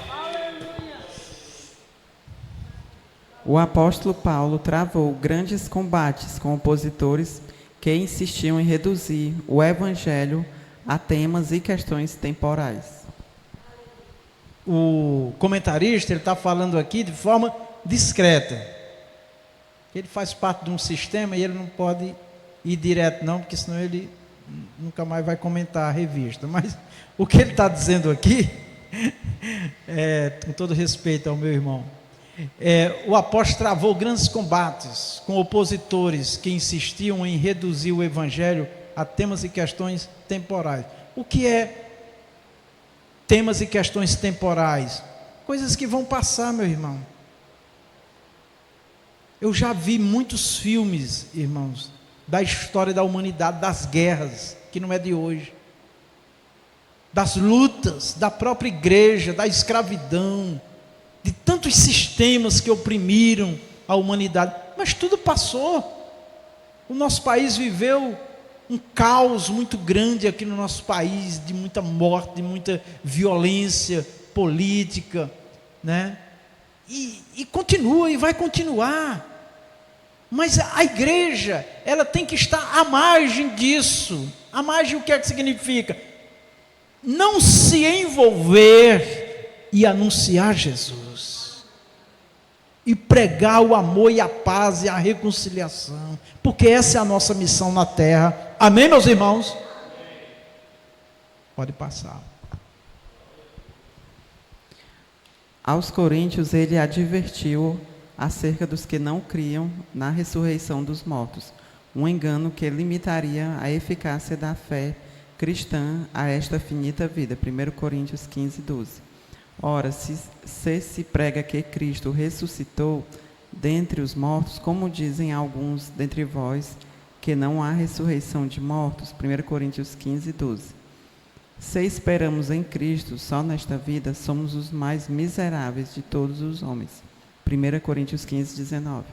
[SPEAKER 2] O apóstolo Paulo travou grandes combates com opositores que insistiam em reduzir o evangelho a temas e questões temporais.
[SPEAKER 1] O comentarista, ele está falando aqui de forma discreta. Ele faz parte de um sistema e ele não pode ir direto não, porque senão ele nunca mais vai comentar a revista. Mas o que ele está dizendo aqui, com todo respeito ao meu irmão, o apóstolo travou grandes combates com opositores que insistiam em reduzir o evangelho a temas e questões temporais. O que é temas e questões temporais? Coisas que vão passar, meu irmão. Eu já vi muitos filmes, irmãos, da história da humanidade, das guerras, que não é de hoje, das lutas da própria igreja, da escravidão, de tantos sistemas que oprimiram a humanidade, mas tudo passou. O nosso país viveu um caos muito grande aqui no nosso país, de muita morte, de muita violência política, né? E continua e vai continuar. Mas a igreja, ela tem que estar à margem disso. À margem, o que é que significa? Não se envolver e anunciar Jesus, e pregar o amor e a paz e a reconciliação, porque essa é a nossa missão na terra. Amém, meus irmãos? Amém. Pode passar.
[SPEAKER 2] Aos coríntios ele advertiu acerca dos que não criam na ressurreição dos mortos, um engano que limitaria a eficácia da fé cristã a esta finita vida. 1 Coríntios 15, 12. Ora, se prega que Cristo ressuscitou dentre os mortos, como dizem alguns dentre vós, que não há ressurreição de mortos. 1 Coríntios 15, 12. Se esperamos em Cristo só nesta vida, somos os mais miseráveis de todos os homens. 1 Coríntios 15, 19.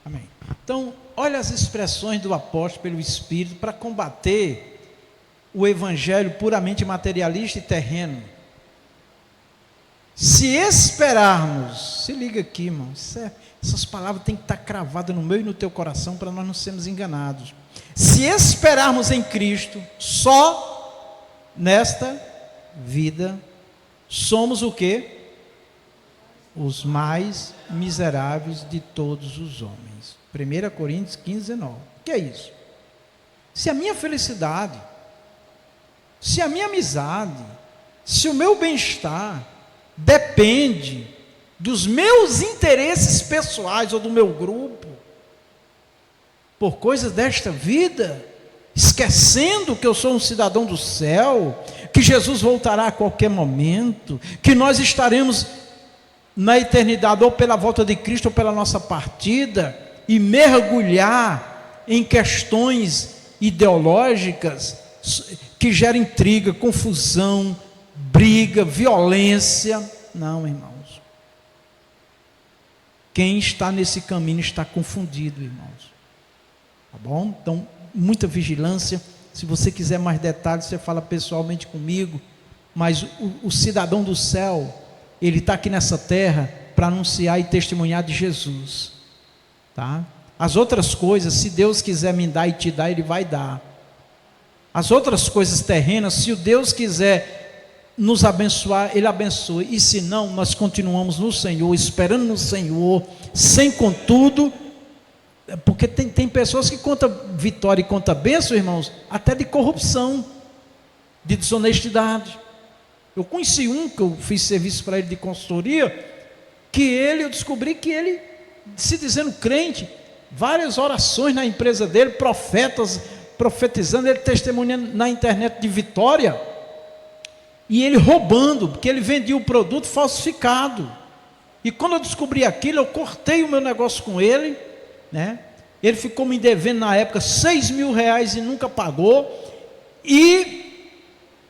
[SPEAKER 1] Amém. Então, olha as expressões do apóstolo pelo Espírito para combater o evangelho puramente materialista e terreno. Se esperarmos, se liga aqui, irmão, essas palavras têm que estar cravadas no meu e no teu coração para nós não sermos enganados. Se esperarmos em Cristo só nesta vida, somos o quê? Os mais miseráveis de todos os homens. 1 Coríntios 15, 19. O que é isso? Se a minha felicidade, se a minha amizade, se o meu bem-estar depende dos meus interesses pessoais ou do meu grupo, por coisas desta vida, esquecendo que eu sou um cidadão do céu, que Jesus voltará a qualquer momento, que nós estaremos na eternidade ou pela volta de Cristo ou pela nossa partida, e mergulhar em questões ideológicas que geram intriga, confusão, briga, violência. Não, irmãos. Quem está nesse caminho está confundido, irmãos. Tá bom? Então, muita vigilância. Se você quiser mais detalhes, você fala pessoalmente comigo. Mas o cidadão do céu, ele está aqui nessa terra para anunciar e testemunhar de Jesus. Tá? As outras coisas, se Deus quiser me dar e te dar, Ele vai dar. As outras coisas terrenas, se o Deus quiser nos abençoar, Ele abençoa. E se não, nós continuamos no Senhor, esperando no Senhor, sem contudo. Porque tem pessoas que contam vitória e contam bênção, irmãos, até de corrupção, de desonestidade. Eu conheci um que eu fiz serviço para ele de consultoria, eu descobri que ele, se dizendo crente, várias orações na empresa dele, profetas profetizando, ele testemunhando na internet de vitória, e ele roubando, porque ele vendia o produto falsificado. E quando eu descobri aquilo, eu cortei o meu negócio com ele, né? Ele ficou me devendo na época R$6.000 e nunca pagou, e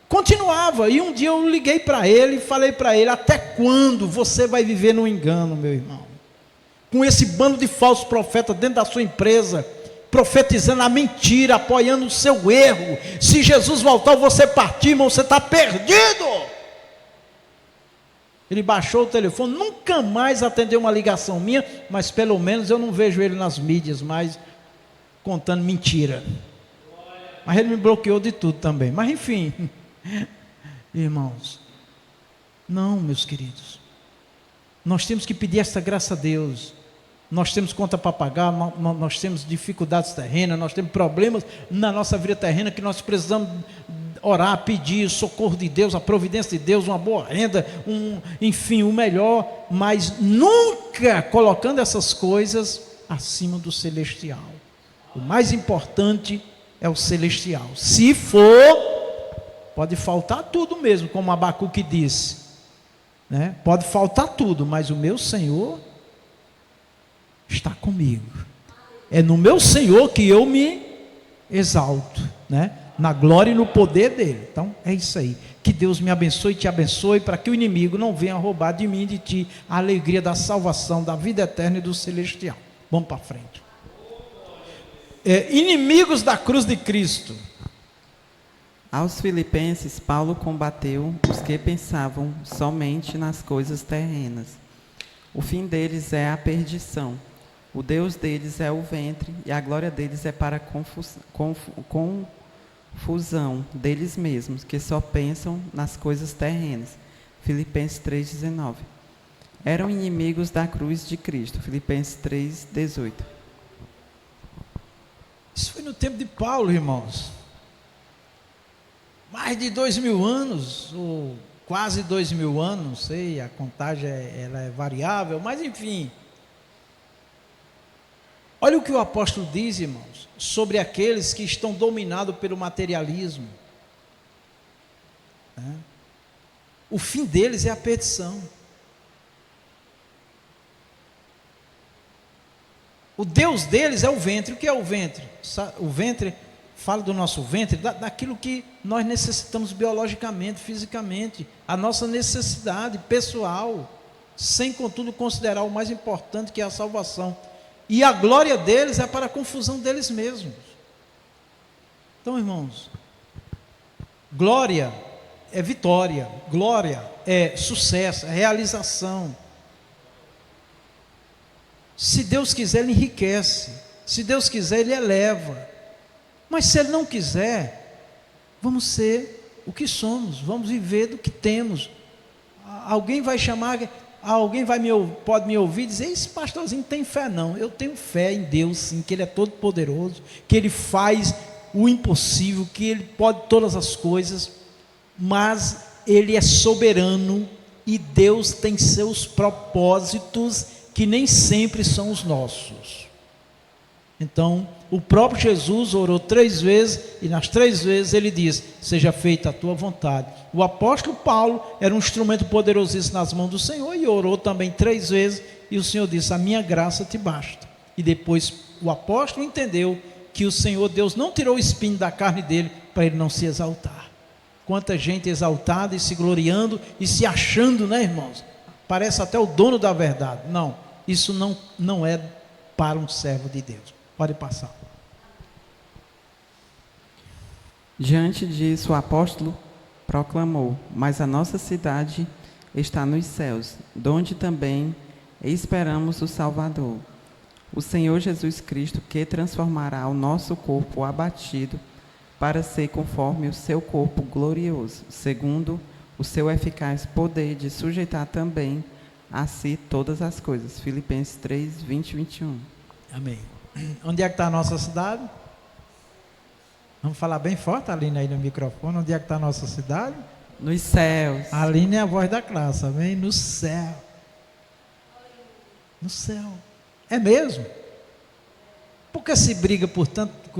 [SPEAKER 1] continuava. E um dia eu liguei para ele e falei para ele: até quando você vai viver no engano, meu irmão? Com esse bando de falsos profetas dentro da sua empresa, profetizando a mentira, apoiando o seu erro. Se Jesus voltar, você partir, irmão, você está perdido. Ele baixou o telefone, nunca mais atendeu uma ligação minha, mas pelo menos eu não vejo ele nas mídias mais contando mentira. Mas ele me bloqueou de tudo também. Mas enfim, irmãos, não, meus queridos, nós temos que pedir essa graça a Deus. Nós temos conta para pagar, nós temos dificuldades terrenas, nós temos problemas na nossa vida terrena que nós precisamos orar, pedir socorro de Deus, a providência de Deus, uma boa renda, enfim, o melhor, mas nunca colocando essas coisas acima do celestial. O mais importante é o celestial. Se for, pode faltar tudo mesmo, como Abacuque disse, né? Pode faltar tudo, mas o meu Senhor está comigo. É no meu Senhor que eu me exalto, né? Na glória e no poder dele. Então é isso aí. Que Deus me abençoe e te abençoe, para que o inimigo não venha roubar de mim e de ti a alegria da salvação, da vida eterna e do celestial. Vamos para frente. Inimigos da cruz de Cristo.
[SPEAKER 2] Aos Filipenses, Paulo combateu os que pensavam somente nas coisas terrenas. O fim deles é a perdição. O Deus deles é o ventre, e a glória deles é para confusão deles mesmos, que só pensam nas coisas terrenas. Filipenses 3,19. Eram inimigos da cruz de Cristo. Filipenses 3,18.
[SPEAKER 1] Isso foi no tempo de Paulo, irmãos. Mais de 2.000 anos, ou quase 2.000 anos, não sei, a contagem ela é variável, mas enfim. Olha o que o apóstolo diz, irmãos, sobre aqueles que estão dominados pelo materialismo. O fim deles é a perdição. O Deus deles é o ventre. O que é o ventre? O ventre, fala do nosso ventre, daquilo que nós necessitamos biologicamente, fisicamente, a nossa necessidade pessoal, sem contudo considerar o mais importante, que é a salvação. E a glória deles é para a confusão deles mesmos. Então, irmãos, glória é vitória, glória é sucesso, é realização. Se Deus quiser, Ele enriquece. Se Deus quiser, Ele eleva. Mas se Ele não quiser, vamos ser o que somos, vamos viver do que temos. Alguém vai chamar, pode me ouvir e dizer: esse pastorzinho tem fé? Não, eu tenho fé em Deus sim, que Ele é todo poderoso, que Ele faz o impossível, que Ele pode todas as coisas, mas Ele é soberano e Deus tem seus propósitos que nem sempre são os nossos. Então, o próprio Jesus orou 3 vezes, e nas 3 vezes ele diz: seja feita a tua vontade. O apóstolo Paulo era um instrumento poderosíssimo nas mãos do Senhor, e orou também 3 vezes, e o Senhor disse: a minha graça te basta. E depois o apóstolo entendeu que o Senhor Deus não tirou o espinho da carne dele, para ele não se exaltar. Quanta gente exaltada e se gloriando, e se achando, né, irmãos? Parece até o dono da verdade. Não, isso não é para um servo de Deus. Pode passar.
[SPEAKER 2] Diante disso, o apóstolo proclamou: mas a nossa cidade está nos céus, donde também esperamos o Salvador, o Senhor Jesus Cristo, que transformará o nosso corpo abatido para ser conforme o seu corpo glorioso, segundo o seu eficaz poder de sujeitar também a si todas as coisas. Filipenses 3, 20 e 21.
[SPEAKER 1] Amém. Onde é que está a nossa cidade? Vamos falar bem forte, Aline, aí no microfone. Onde é que está a nossa cidade?
[SPEAKER 2] Nos céus.
[SPEAKER 1] A Aline é a voz da classe, amém? No céu. No céu. É mesmo? Por que se briga por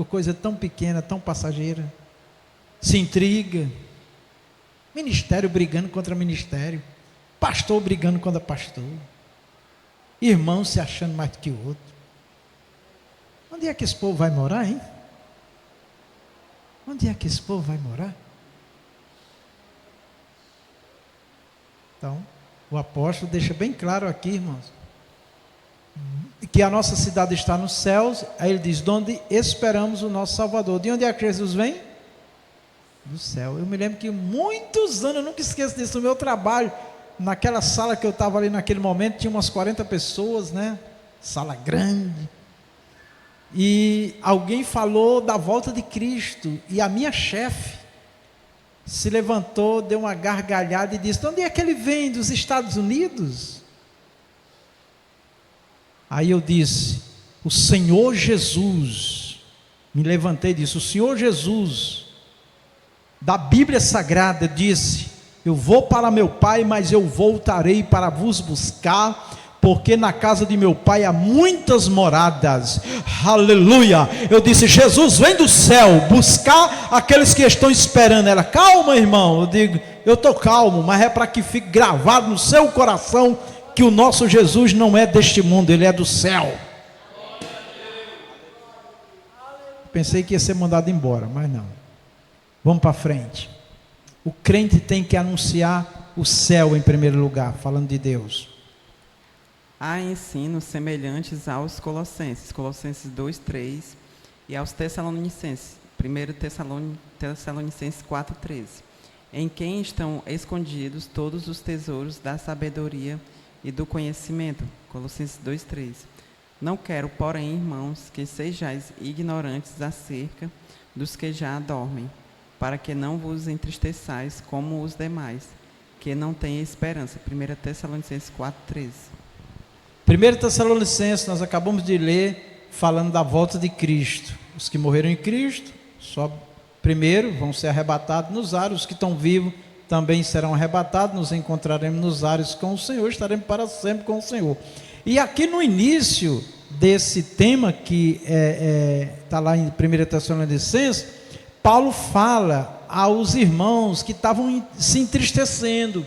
[SPEAKER 1] coisa tão pequena, tão passageira? Se intriga. Ministério brigando contra ministério. Pastor brigando contra pastor. Irmão se achando mais do que o outro. Onde é que esse povo vai morar, hein? Onde é que esse povo vai morar? Então, o apóstolo deixa bem claro aqui, irmãos, que a nossa cidade está nos céus. Aí ele diz: de onde esperamos o nosso Salvador. De onde é que Jesus vem? Do céu. Eu me lembro que muitos anos, eu nunca esqueço disso, no meu trabalho, naquela sala que eu estava ali naquele momento, tinha umas 40 pessoas, né? Sala grande. E alguém falou da volta de Cristo, e a minha chefe se levantou, deu uma gargalhada e disse: de onde é que ele vem? Dos Estados Unidos? Aí eu disse: o Senhor Jesus. Me levantei e disse: o Senhor Jesus, da Bíblia Sagrada, disse: eu vou para meu Pai, mas eu voltarei para vos buscar, porque na casa de meu Pai há muitas moradas. Aleluia. Eu disse: Jesus vem do céu buscar aqueles que estão esperando. Ela: calma, irmão. Eu digo: eu estou calmo, mas é para que fique gravado no seu coração que o nosso Jesus não é deste mundo, ele é do céu. Pensei que ia ser mandado embora, mas não. Vamos para frente. O crente tem que anunciar o céu em primeiro lugar, falando de Deus.
[SPEAKER 2] Há ensinos semelhantes aos Colossenses, Colossenses 2, 3, e aos Tessalonicenses, 1 Tessalonicenses 4, 13, em quem estão escondidos todos os tesouros da sabedoria e do conhecimento, Colossenses 2, 3. Não quero, porém, irmãos, que sejais ignorantes acerca dos que já dormem, para que não vos entristeçais como os demais, que não têm esperança, 1 Tessalonicenses 4, 13.
[SPEAKER 1] 1 Tessalonicenses, nós acabamos de ler, falando da volta de Cristo. Os que morreram em Cristo, só primeiro vão ser arrebatados nos ares. Os que estão vivos também serão arrebatados. Nos encontraremos nos ares com o Senhor, estaremos para sempre com o Senhor. E aqui no início desse tema, que está lá em 1 Tessalonicenses, Paulo fala aos irmãos que estavam se entristecendo,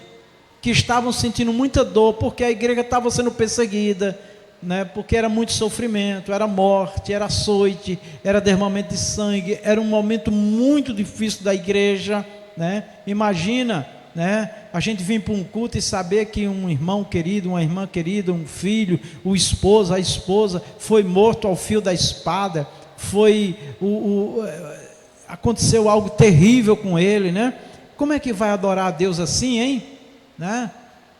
[SPEAKER 1] que estavam sentindo muita dor, porque a igreja estava sendo perseguida, né? Porque era muito sofrimento, era morte, era açoite, era derramamento de sangue, era um momento muito difícil da igreja, né? Imagina, né? A gente vir para um culto e saber que um irmão querido, uma irmã querida, um filho, o esposo, a esposa, foi morto ao fio da espada, aconteceu algo terrível com ele, né? Como é que vai adorar a Deus assim, hein? Né?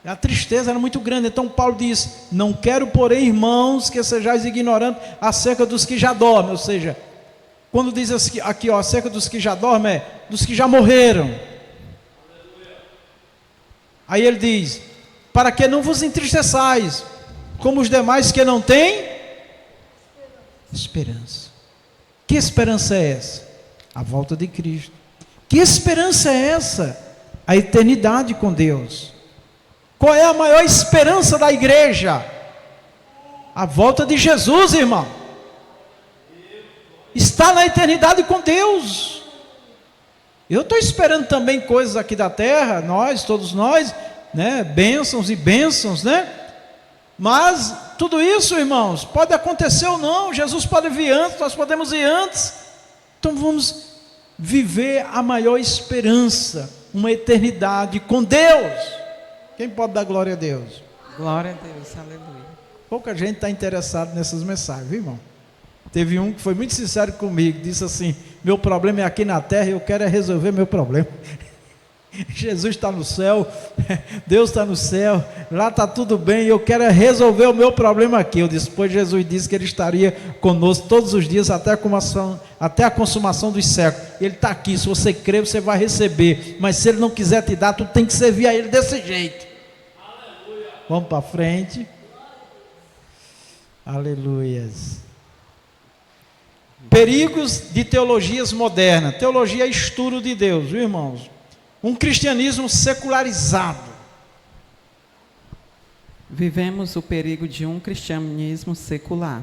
[SPEAKER 1] A tristeza era muito grande. Então Paulo diz: não quero, porém, irmãos, que sejais ignorantes acerca dos que já dormem. Ou seja, quando diz aqui, ó, acerca dos que já dormem, é dos que já morreram. Aí ele diz: para que não vos entristeçais como os demais que não têm esperança. Que esperança é essa? A volta de Cristo. Que esperança é essa? A eternidade com Deus. Qual é a maior esperança da igreja? A volta de Jesus, irmão. está na eternidade com Deus. Eu estou esperando também coisas aqui da terra, todos nós, né? Bênçãos e bênçãos, né? Mas tudo isso, irmãos, pode acontecer ou não. Jesus pode vir antes, nós podemos ir antes. Então vamos viver a maior esperança, uma eternidade com Deus. Quem pode dar glória a Deus?
[SPEAKER 2] Glória a Deus, aleluia.
[SPEAKER 1] Pouca gente está interessado nessas mensagens, viu, irmão? Teve um que foi muito sincero comigo, disse assim: meu problema é aqui na terra e eu quero resolver meu problema. Jesus está no céu, Deus está no céu, lá está tudo bem, eu quero resolver o meu problema aqui. Eu disse: pois Jesus disse que Ele estaria conosco todos os dias até a consumação dos séculos. Ele está aqui, se você crer você vai receber, mas se Ele não quiser te dar, tu tem que servir a Ele desse jeito. Aleluia. Vamos para frente. Aleluias. Perigos de teologias modernas. Teologia é estudo de Deus, viu, irmãos? Um cristianismo secularizado.
[SPEAKER 2] Vivemos o perigo de um cristianismo secular,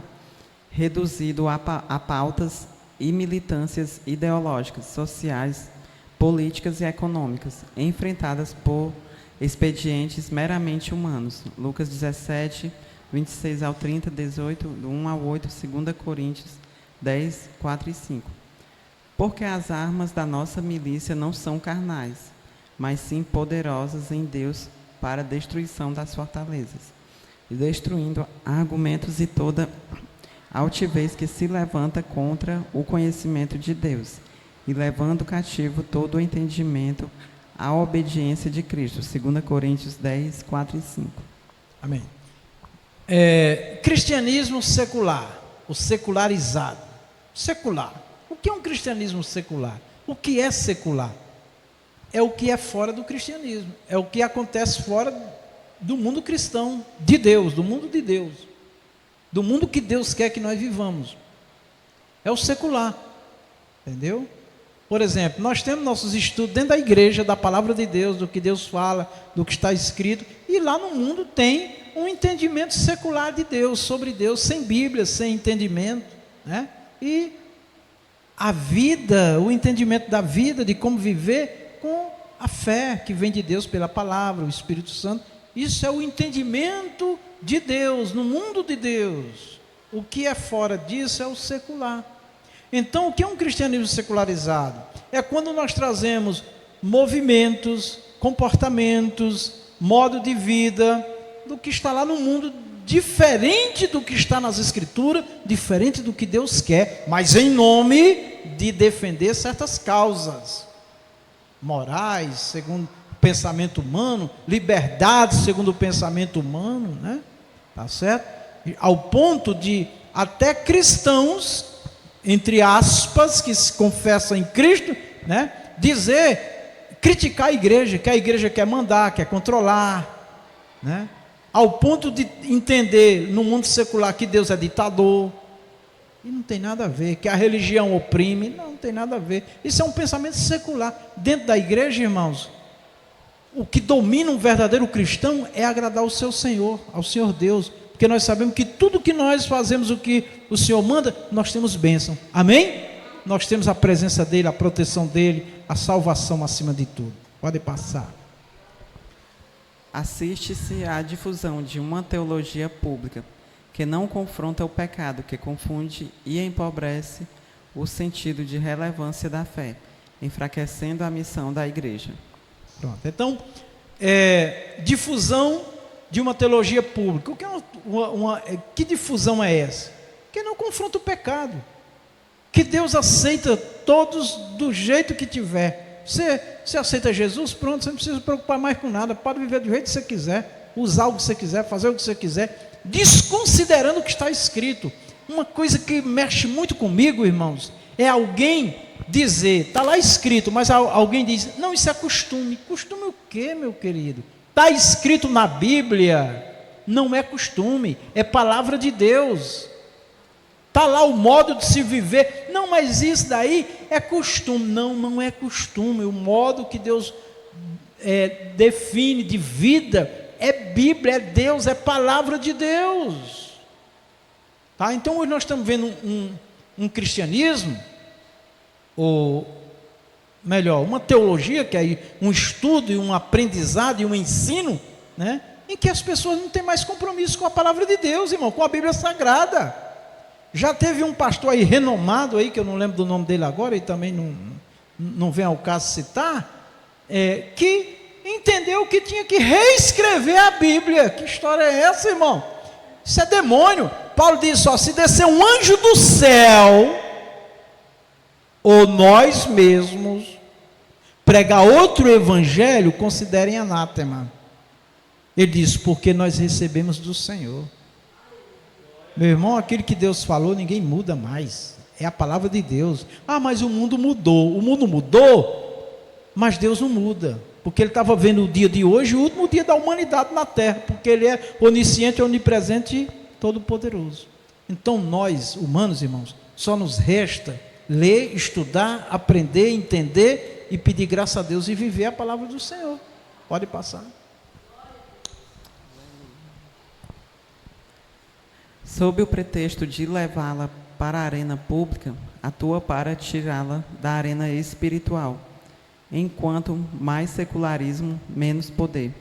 [SPEAKER 2] reduzido a pautas e militâncias ideológicas, sociais, políticas e econômicas, enfrentadas por expedientes meramente humanos. Lucas 17, 26 ao 30, 18, do 1 ao 8, 2 Coríntios 10, 4 e 5. Porque as armas da nossa milícia não são carnais, mas sim poderosas em Deus para a destruição das fortalezas, e destruindo argumentos e toda altivez que se levanta contra o conhecimento de Deus, e levando cativo todo o entendimento à obediência de Cristo. 2 Coríntios 10, 4 e 5.
[SPEAKER 1] Amém. Cristianismo secular, o secularizado. Secular. O que é um cristianismo secular? O que é secular? É o que é fora do cristianismo, é o que acontece fora do mundo cristão, de Deus, do mundo de Deus, do mundo que Deus quer que nós vivamos. É o secular, entendeu? Por exemplo, nós temos nossos estudos dentro da igreja, da palavra de Deus, do que Deus fala, do que está escrito, e lá no mundo tem um entendimento secular de Deus, sobre Deus, sem Bíblia, sem entendimento, né? E a vida, o entendimento da vida, de como viver com a fé que vem de Deus pela palavra, o Espírito Santo. Isso é o entendimento de Deus, no mundo de Deus. O que é fora disso é o secular. Então, o que é um cristianismo secularizado? É quando nós trazemos movimentos, comportamentos, modo de vida, do que está lá no mundo, diferente do que está nas Escrituras, diferente do que Deus quer, mas em nome de defender certas causas morais, segundo o pensamento humano, liberdade segundo o pensamento humano, né? Tá certo? Ao ponto de até cristãos, entre aspas, que se confessam em Cristo, né? Criticar a igreja, que a igreja quer mandar, quer controlar, né? Ao ponto de entender no mundo secular que Deus é ditador, e não tem nada a ver, que a religião oprime, não tem nada a ver. Isso é um pensamento secular. Dentro da igreja, irmãos, o que domina um verdadeiro cristão é agradar ao seu Senhor, ao Senhor Deus, porque nós sabemos que tudo que nós fazemos, o que o Senhor manda, nós temos bênção, amém? Nós temos a presença dEle, a proteção dEle, a salvação acima de tudo. Pode passar.
[SPEAKER 2] Assiste-se à difusão de uma teologia pública que não confronta o pecado, que confunde e empobrece o sentido de relevância da fé, enfraquecendo a missão da igreja.
[SPEAKER 1] Pronto. Então, difusão de uma teologia pública. O que que difusão é essa? Que não confronta o pecado, que Deus aceita todos do jeito que tiver. Você aceita Jesus, pronto, você não precisa se preocupar mais com nada, pode viver do jeito que você quiser, usar o que você quiser, fazer o que você quiser, desconsiderando o que está escrito. Uma coisa que mexe muito comigo, irmãos, é alguém dizer, está lá escrito, mas alguém diz, não, isso é costume. Costume o quê, meu querido? Está escrito na Bíblia, não é costume, é palavra de Deus. Está lá o modo de se viver. Não, mas isso daí é costume. Não, não é costume. O modo que Deus define de vida é Bíblia, é Deus, é palavra de Deus. Tá? Então hoje nós estamos vendo um cristianismo, ou melhor, uma teologia, que é um estudo e um aprendizado e um ensino, né, em que as pessoas não têm mais compromisso com a palavra de Deus, irmão, com a Bíblia Sagrada. Já teve um pastor aí renomado aí, que eu não lembro do nome dele agora, e também não vem ao caso citar, que entendeu que tinha que reescrever a Bíblia. Que história é essa, irmão? Isso é demônio. Paulo diz, ó, se descer um anjo do céu, ou nós mesmos, pregar outro evangelho, considerem anátema. Ele diz, porque nós recebemos do Senhor. Meu irmão, aquilo que Deus falou, ninguém muda mais. É a palavra de Deus. Ah, mas o mundo mudou. O mundo mudou, mas Deus não muda. Porque Ele estava vendo o dia de hoje, o último dia da humanidade na terra. Porque Ele é onisciente, onipresente e todo-poderoso. Então nós, humanos, irmãos, só nos resta ler, estudar, aprender, entender e pedir graça a Deus e viver a palavra do Senhor. Pode passar.
[SPEAKER 2] Sob o pretexto de levá-la para a arena pública, atua para tirá-la da arena espiritual. Enquanto mais secularismo, menos poder.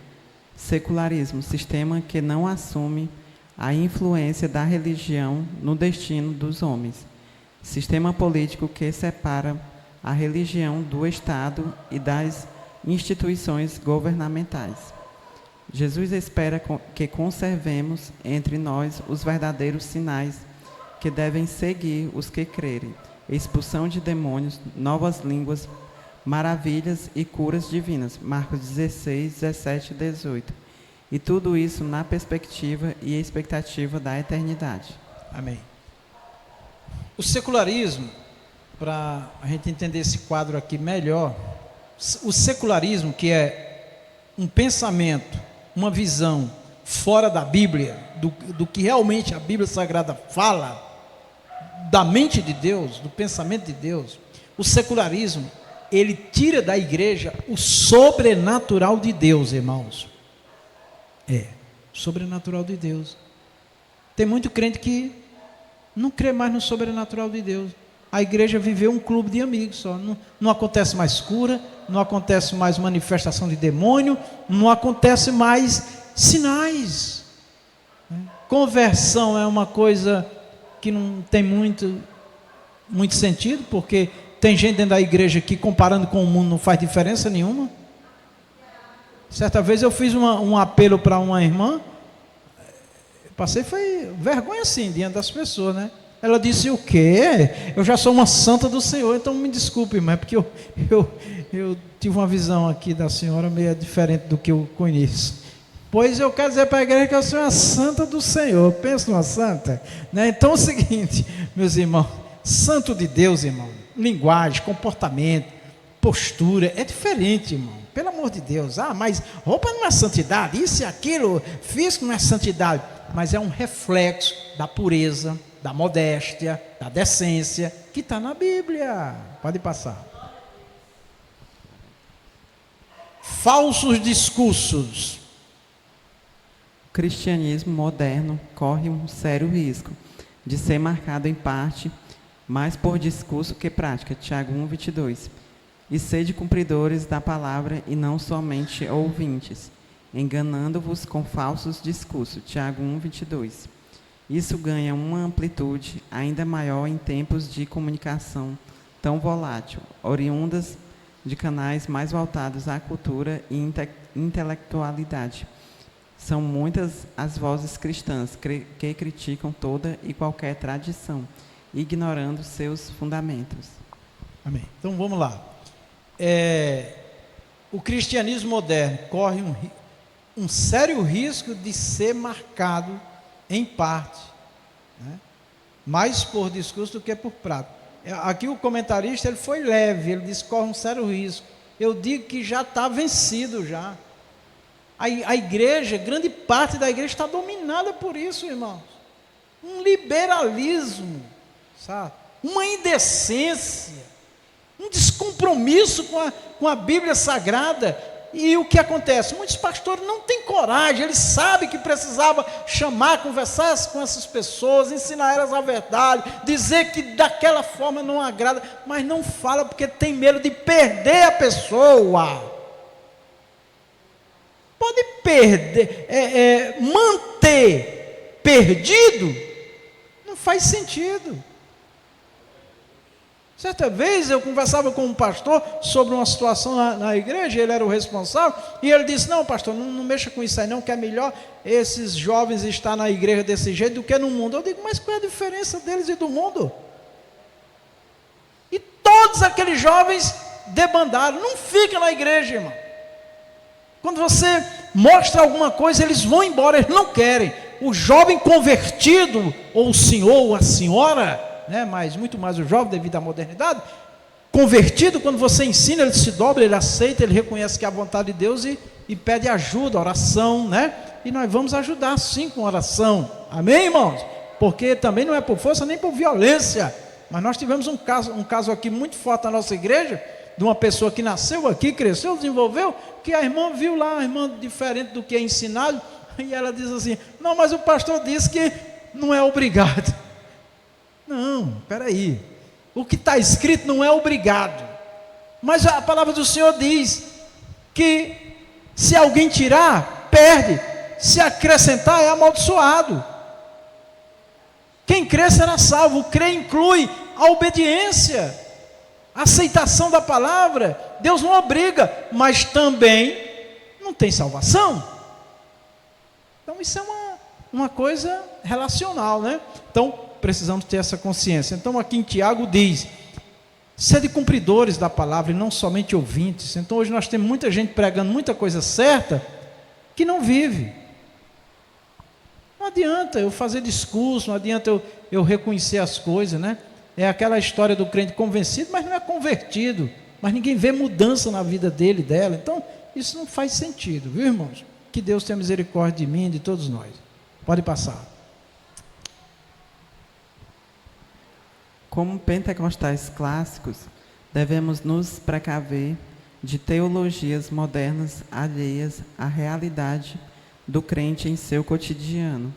[SPEAKER 2] Secularismo, sistema que não assume a influência da religião no destino dos homens. Sistema político que separa a religião do Estado e das instituições governamentais. Jesus espera que conservemos entre nós os verdadeiros sinais que devem seguir os que crerem: expulsão de demônios, novas línguas, maravilhas e curas divinas. Marcos 16, 17 e 18. E tudo isso na perspectiva e expectativa da eternidade.
[SPEAKER 1] Amém. O secularismo, para a gente entender esse quadro aqui melhor, o secularismo, que é um pensamento, uma visão fora da Bíblia, do que realmente a Bíblia Sagrada fala, da mente de Deus, do pensamento de Deus, o secularismo, ele tira da igreja o sobrenatural de Deus, irmãos. Sobrenatural de Deus. Tem muito crente que não crê mais no sobrenatural de Deus. A igreja viveu um clube de amigos só. Não acontece mais cura, não acontece mais manifestação de demônio, não acontece mais sinais. Conversão é uma coisa que não tem muito sentido, porque tem gente dentro da igreja que, comparando com o mundo, não faz diferença nenhuma. Certa vez eu fiz um apelo para uma irmã, foi vergonha assim, diante das pessoas, né? Ela disse, o quê? Eu já sou uma santa do Senhor, então me desculpe, mas porque eu tive uma visão aqui da senhora meio diferente do que eu conheço. Pois eu quero dizer para a igreja que eu sou uma santa do Senhor. Pensa numa santa, né? Então é o seguinte, meus irmãos, santo de Deus, irmão, linguagem, comportamento, postura, é diferente, irmão, pelo amor de Deus. Mas roupa não é santidade, isso e aquilo, físico não é santidade, mas é um reflexo da pureza, da modéstia, da decência, que está na Bíblia. Pode passar. Falsos discursos.
[SPEAKER 2] O cristianismo moderno corre um sério risco de ser marcado em parte mais por discurso que prática. Tiago 1, 22. E sede cumpridores da palavra e não somente ouvintes, enganando-vos com falsos discursos. Tiago 1, 22. Isso ganha uma amplitude ainda maior em tempos de comunicação tão volátil, oriundas de canais mais voltados à cultura e intelectualidade. São muitas as vozes cristãs que criticam toda e qualquer tradição, ignorando seus fundamentos.
[SPEAKER 1] Amém. Então vamos lá. O cristianismo moderno corre um sério risco de ser marcado em parte, né, mais por discurso do que por prática. Aqui o comentarista ele foi leve, ele disse que corre um sério risco. Eu digo que já está vencido já. A igreja, grande parte da igreja está dominada por isso, irmãos. Um liberalismo, sabe? Uma indecência, um descompromisso com a Bíblia Sagrada. E o que acontece? Muitos pastores não têm coragem, eles sabem que precisava chamar, conversar com essas pessoas, ensinar elas a verdade, dizer que daquela forma não agrada, mas não fala porque tem medo de perder a pessoa. Pode perder, manter perdido, não faz sentido. Certa vez eu conversava com um pastor sobre uma situação na igreja, ele era o responsável, e ele disse: não, pastor, não mexa com isso aí não, que é melhor esses jovens estar na igreja desse jeito do que no mundo. Eu digo: mas qual é a diferença deles e do mundo? E todos aqueles jovens debandaram. Não fica na igreja, irmão. Quando você mostra alguma coisa, eles vão embora, eles não querem. O jovem convertido, ou o senhor ou a senhora, mas muito mais o jovem devido à modernidade, convertido, quando você ensina, ele se dobra, ele aceita, ele reconhece que é a vontade de Deus e pede ajuda, oração, e nós vamos ajudar sim com oração, amém, irmãos? Porque também não é por força nem por violência, mas nós tivemos um caso aqui muito forte na nossa igreja, de uma pessoa que nasceu aqui, cresceu, desenvolveu, que a irmã viu lá, a irmã diferente do que é ensinado, e ela diz assim: não, mas o pastor disse que não é obrigado. Não, espera aí, o que está escrito não é obrigado, mas a palavra do Senhor diz que se alguém tirar, perde, se acrescentar é amaldiçoado. Quem crê será salvo. O crer inclui a obediência, a aceitação da palavra. Deus não obriga, mas também não tem salvação. Então isso é uma coisa relacional, Então precisamos ter essa consciência. Então aqui em Tiago diz: sede cumpridores da palavra e não somente ouvintes. Então hoje nós temos muita gente pregando muita coisa certa que não vive. Não adianta eu fazer discurso, não adianta eu reconhecer as coisas, É aquela história do crente convencido, mas não é convertido, mas ninguém vê mudança na vida dele, dela. Então isso não faz sentido, viu, irmãos? Que Deus tenha misericórdia de mim e de todos nós. Pode passar.
[SPEAKER 2] Como pentecostais clássicos, devemos nos precaver de teologias modernas alheias à realidade do crente em seu cotidiano,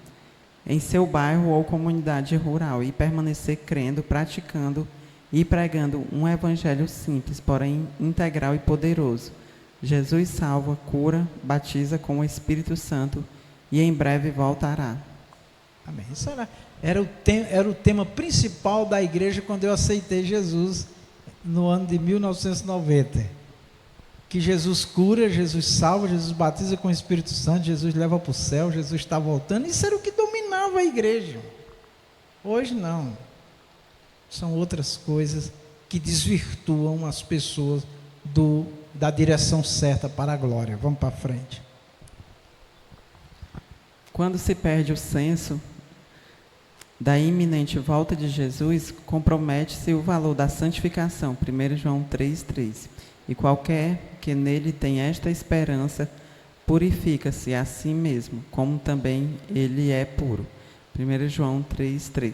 [SPEAKER 2] em seu bairro ou comunidade rural, e permanecer crendo, praticando e pregando um evangelho simples, porém integral e poderoso. Jesus salva, cura, batiza com o Espírito Santo e em breve voltará.
[SPEAKER 1] Amém. Isso era o tema principal da igreja quando eu aceitei Jesus no ano de 1990. Que Jesus cura, Jesus salva, Jesus batiza com o Espírito Santo, Jesus leva para o céu, Jesus está voltando. Isso era o que dominava a igreja. Hoje não. São outras coisas que desvirtuam as pessoas da direção certa para a glória. Vamos para frente.
[SPEAKER 2] Quando se perde o senso da iminente volta de Jesus, compromete-se o valor da santificação, 1 João 3,3. E qualquer que nele tem esta esperança, purifica-se a si mesmo, como também ele é puro. 1 João 3,3.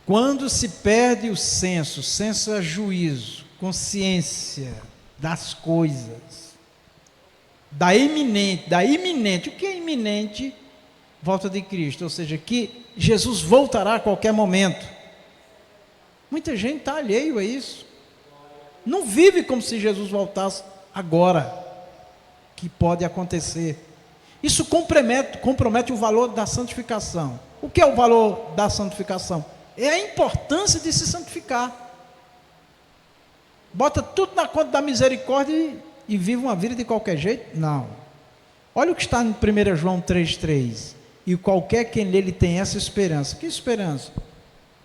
[SPEAKER 1] Quando se perde o senso é juízo, consciência das coisas, da iminente, o que é iminente? Volta de Cristo, ou seja, que Jesus voltará a qualquer momento. Muita gente está alheio a isso, não vive como se Jesus voltasse agora, que pode acontecer. Isso compromete o valor da santificação. O que é o valor da santificação? É a importância de se santificar. Bota tudo na conta da misericórdia e vive uma vida de qualquer jeito? Não. Olha o que está em 1 João 3,3. E qualquer que nele tem essa esperança. Que esperança?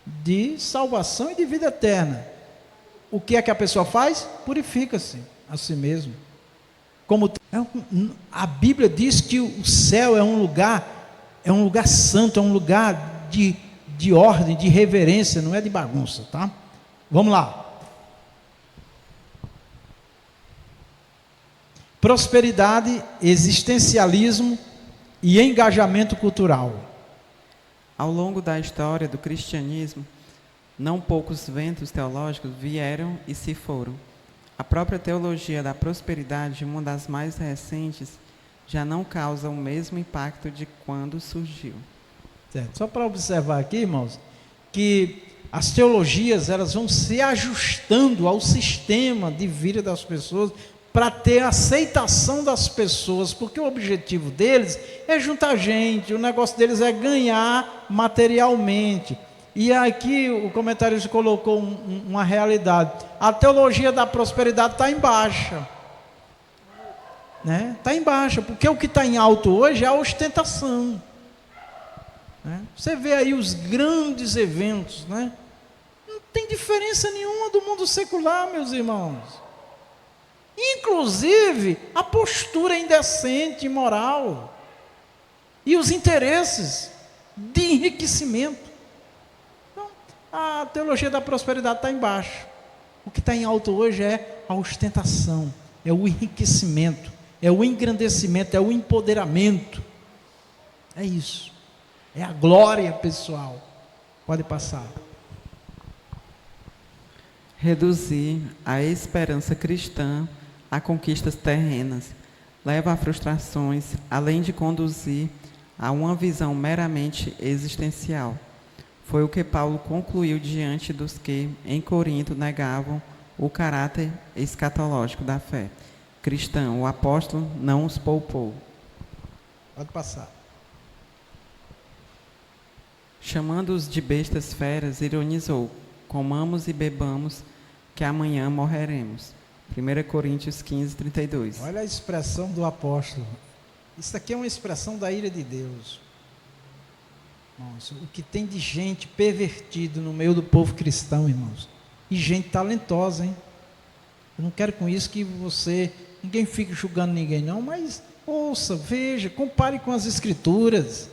[SPEAKER 1] De salvação e de vida eterna. O que é que a pessoa faz? Purifica-se a si mesmo. Como a Bíblia diz que o céu é um lugar santo, é um lugar de ordem, de reverência, não é de bagunça, tá? Vamos lá. Prosperidade, existencialismo e engajamento cultural.
[SPEAKER 2] Ao longo da história do cristianismo, não poucos ventos teológicos vieram e se foram. A própria teologia da prosperidade, uma das mais recentes, já não causa o mesmo impacto de quando surgiu.
[SPEAKER 1] Certo. Só para observar aqui, irmãos, que as teologias elas vão se ajustando ao sistema de vida das pessoas para ter aceitação das pessoas, porque o objetivo deles é juntar gente, o negócio deles é ganhar materialmente. E aqui o comentarista colocou uma realidade: a teologia da prosperidade está em baixa, né? Está em baixa, porque o que está em alto hoje é a ostentação, né? Você vê aí os grandes eventos, né? Não tem diferença nenhuma do mundo secular, meus irmãos. Inclusive a postura indecente, imoral e os interesses de enriquecimento. Então, a teologia da prosperidade está em baixo. O que está em alto hoje é a ostentação, é o enriquecimento, é o engrandecimento, é o empoderamento. É isso. É a glória pessoal. Pode passar.
[SPEAKER 2] Reduzir a esperança cristã a conquistas terrenas leva a frustrações, além de conduzir a uma visão meramente existencial. Foi o que Paulo concluiu diante dos que, em Corinto, negavam o caráter escatológico da fé cristã. O apóstolo não os poupou.
[SPEAKER 1] Pode passar.
[SPEAKER 2] Chamando-os de bestas feras, ironizou: comamos e bebamos, que amanhã morreremos. 1 Coríntios 15, 32.
[SPEAKER 1] Olha a expressão do apóstolo. Isso aqui é uma expressão da ira de Deus. Nossa, o que tem de gente pervertido no meio do povo cristão, irmãos. E gente talentosa, hein? Eu não quero com isso que ninguém fique julgando ninguém não, mas ouça, veja, compare com as escrituras,